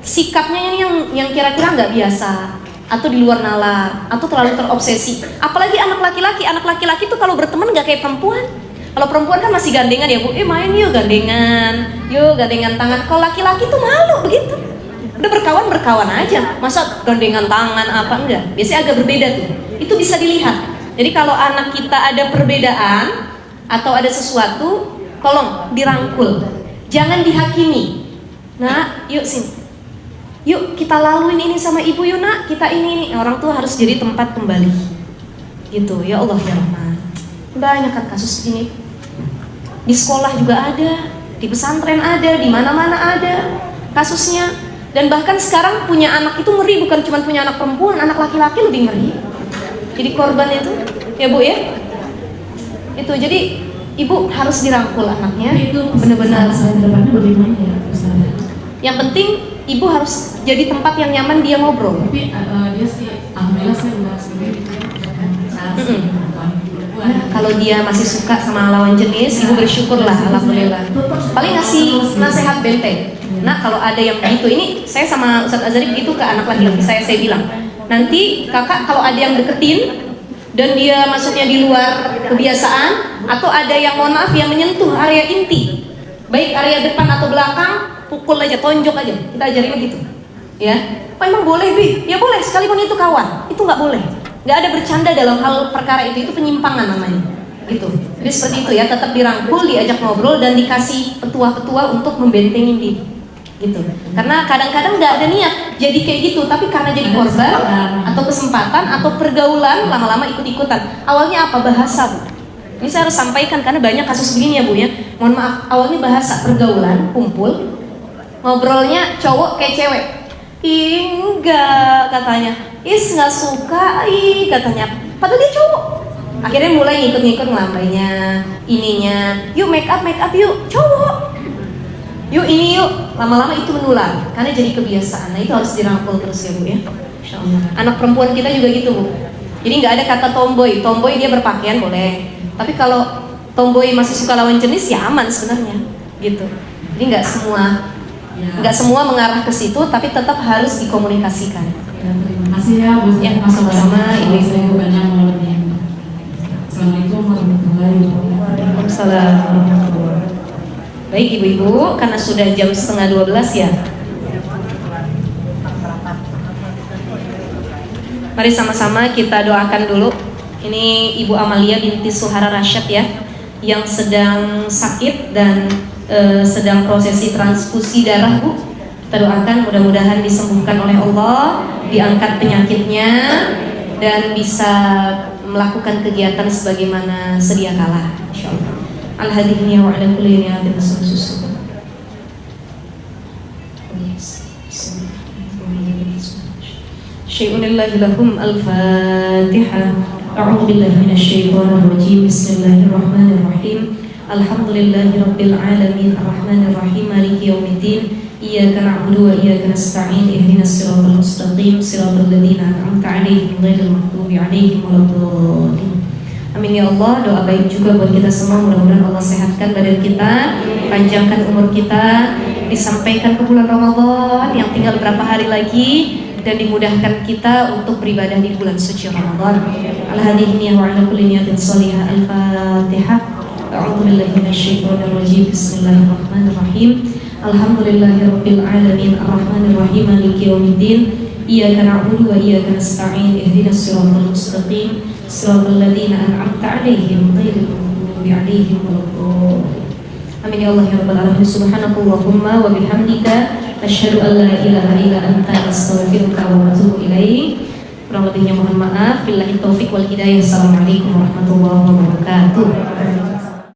Speaker 1: sikapnya yang kira-kira nggak biasa, atau di luar nalar, atau terlalu terobsesi. Apalagi anak laki-laki tuh kalau berteman nggak kayak perempuan. Kalau perempuan kan masih gandengan ya Bu, main yuk gandengan tangan. Kalau laki-laki tuh malu begitu. Udah berkawan aja, masa gandengan tangan apa enggak? Biasanya agak berbeda tuh. Itu bisa dilihat. Jadi kalau anak kita ada perbedaan atau ada sesuatu, tolong dirangkul, jangan dihakimi. Nah, yuk sini. Yuk kita laluin ini sama ibu yuk nak, kita ini. Orang tua harus jadi tempat kembali. Gitu, ya Allah ya Rahman. Banyak kan kasus ini. Di sekolah juga ada, di pesantren ada, di mana-mana ada kasusnya. Dan bahkan sekarang punya anak itu ngeri, bukan cuma punya anak perempuan, anak laki-laki lebih ngeri. Jadi korban itu, ya Bu ya. Itu jadi ibu harus dirangkul anaknya.
Speaker 3: Itu
Speaker 1: benar-benar.
Speaker 3: saya depannya bagaimana ya Ustaz?
Speaker 1: Yang penting ibu harus jadi tempat yang nyaman dia ngobrol.
Speaker 3: Tapi dia sih, alhamdulillah saya udah sendiri.
Speaker 1: Kalau dia masih suka sama lawan jenis, ibu bersyukurlah, alhamdulillah. Paling ngasih nasihat benteng. Nah kalau ada yang begitu, ini saya sama Ustadz Azhari begitu ke anak laki-laki saya bilang, nanti kakak kalau ada yang deketin dan dia masuknya di luar kebiasaan, atau ada yang mohon maaf yang menyentuh area inti, baik area depan atau belakang, pukul aja, tonjok aja, kita ajarin begitu. Ya, apa emang boleh Bi? Ya boleh, sekalipun itu kawan, itu nggak boleh. Nggak ada bercanda dalam hal perkara itu penyimpangan namanya. Gitu. Jadi seperti itu ya, tetap dirangkul, diajak ngobrol dan dikasih petua-petua untuk membentengin diri. Gitu. Karena kadang-kadang nggak ada niat jadi kayak gitu, tapi karena jadi korban atau kesempatan atau pergaulan lama-lama ikut-ikutan. Awalnya apa? Bahasa Bu. Ini saya harus sampaikan karena banyak kasus begini ya Bu ya. Mohon maaf, awalnya bahasa, pergaulan, kumpul, ngobrolnya cowok kayak cewek. Enggak katanya, nggak suka, katanya. Padahal dia cowok. Akhirnya mulai ngikut-ngikut ngelambainya, ininya. Yuk make up yuk, cowok. Yuk ini yuk, lama-lama itu menular karena jadi kebiasaan. Nah itu harus dirangkul terus ya Bu ya. Insyaallah. Anak perempuan kita juga gitu Bu. Jadi nggak ada kata tomboy. Tomboy dia berpakaian boleh. Tapi kalau tomboy masih suka lawan jenis ya aman sebenarnya. Gitu. Jadi nggak semua mengarah ke situ, tapi tetap harus dikomunikasikan.
Speaker 3: Ya, terima kasih ya Bu.
Speaker 1: Ya sama-sama.
Speaker 3: Ini saya banyak mengerti. Assalamualaikum warahmatullahi wabarakatuh.
Speaker 1: Waalaikumsalam. Baik ibu-ibu, karena sudah jam 11:30 ya. Mari sama-sama kita doakan dulu. Ini Ibu Amalia binti Suhara Rasyad ya, yang sedang sakit dan sedang prosesi transfusi darah Bu. Kita doakan mudah-mudahan disembuhkan oleh Allah, diangkat penyakitnya dan bisa melakukan kegiatan sebagaimana sedia kala insyaallah. Al-hadiyya wa ala kulli niyatin susu. Syai'un lillahi lakum al-Fatihah. A'udzu billahi minasy syaithanir rajim. Bismillahirrahmanirrahim. Alhamdulillahi rabbil alamin arrahmanir rahim maliki yaumiddin. iyyaka na'budu wa iyyaka nasta'in ihdinas siratal mustaqim siratal ladzina an'amta 'alaihim ghairil maghdubi 'alaihim waladdallin. Amin ya Allah. Doa baik juga buat kita semua, mudah-mudahan Allah sehatkan badan kita, panjangkan umur kita, disampaikan ke bulan Ramadan yang tinggal berapa hari lagi, dan dimudahkan kita untuk beribadah di bulan suci Ramadan. Al-hadiyah wa ala kulli niyatin shalihah. Al-Fatihah. A'udzu billahi minasyaitonir rajim. Bismillahirrahmanirrahim. Alhamdulillahirabbil alamin arrahmanir rahim maliki yaumiddin. Iyyaka na'budu wa iyyaka nasta'in ihdinas siratal mustaqim siratal ladzina an'amta 'alaihim ghairil maghdubi 'alaihim waladdallin. Amin ya Allah ya rabbal alamin. Subhanakallahumma wa bihamdika asyhadu an la ilaha illa anta astaghfiruka wa atubu ilaik. Kurang lebihnya mohon maaf. Billahi taufik wal hidayah. Assalamualaikum warahmatullahi wabarakatuh.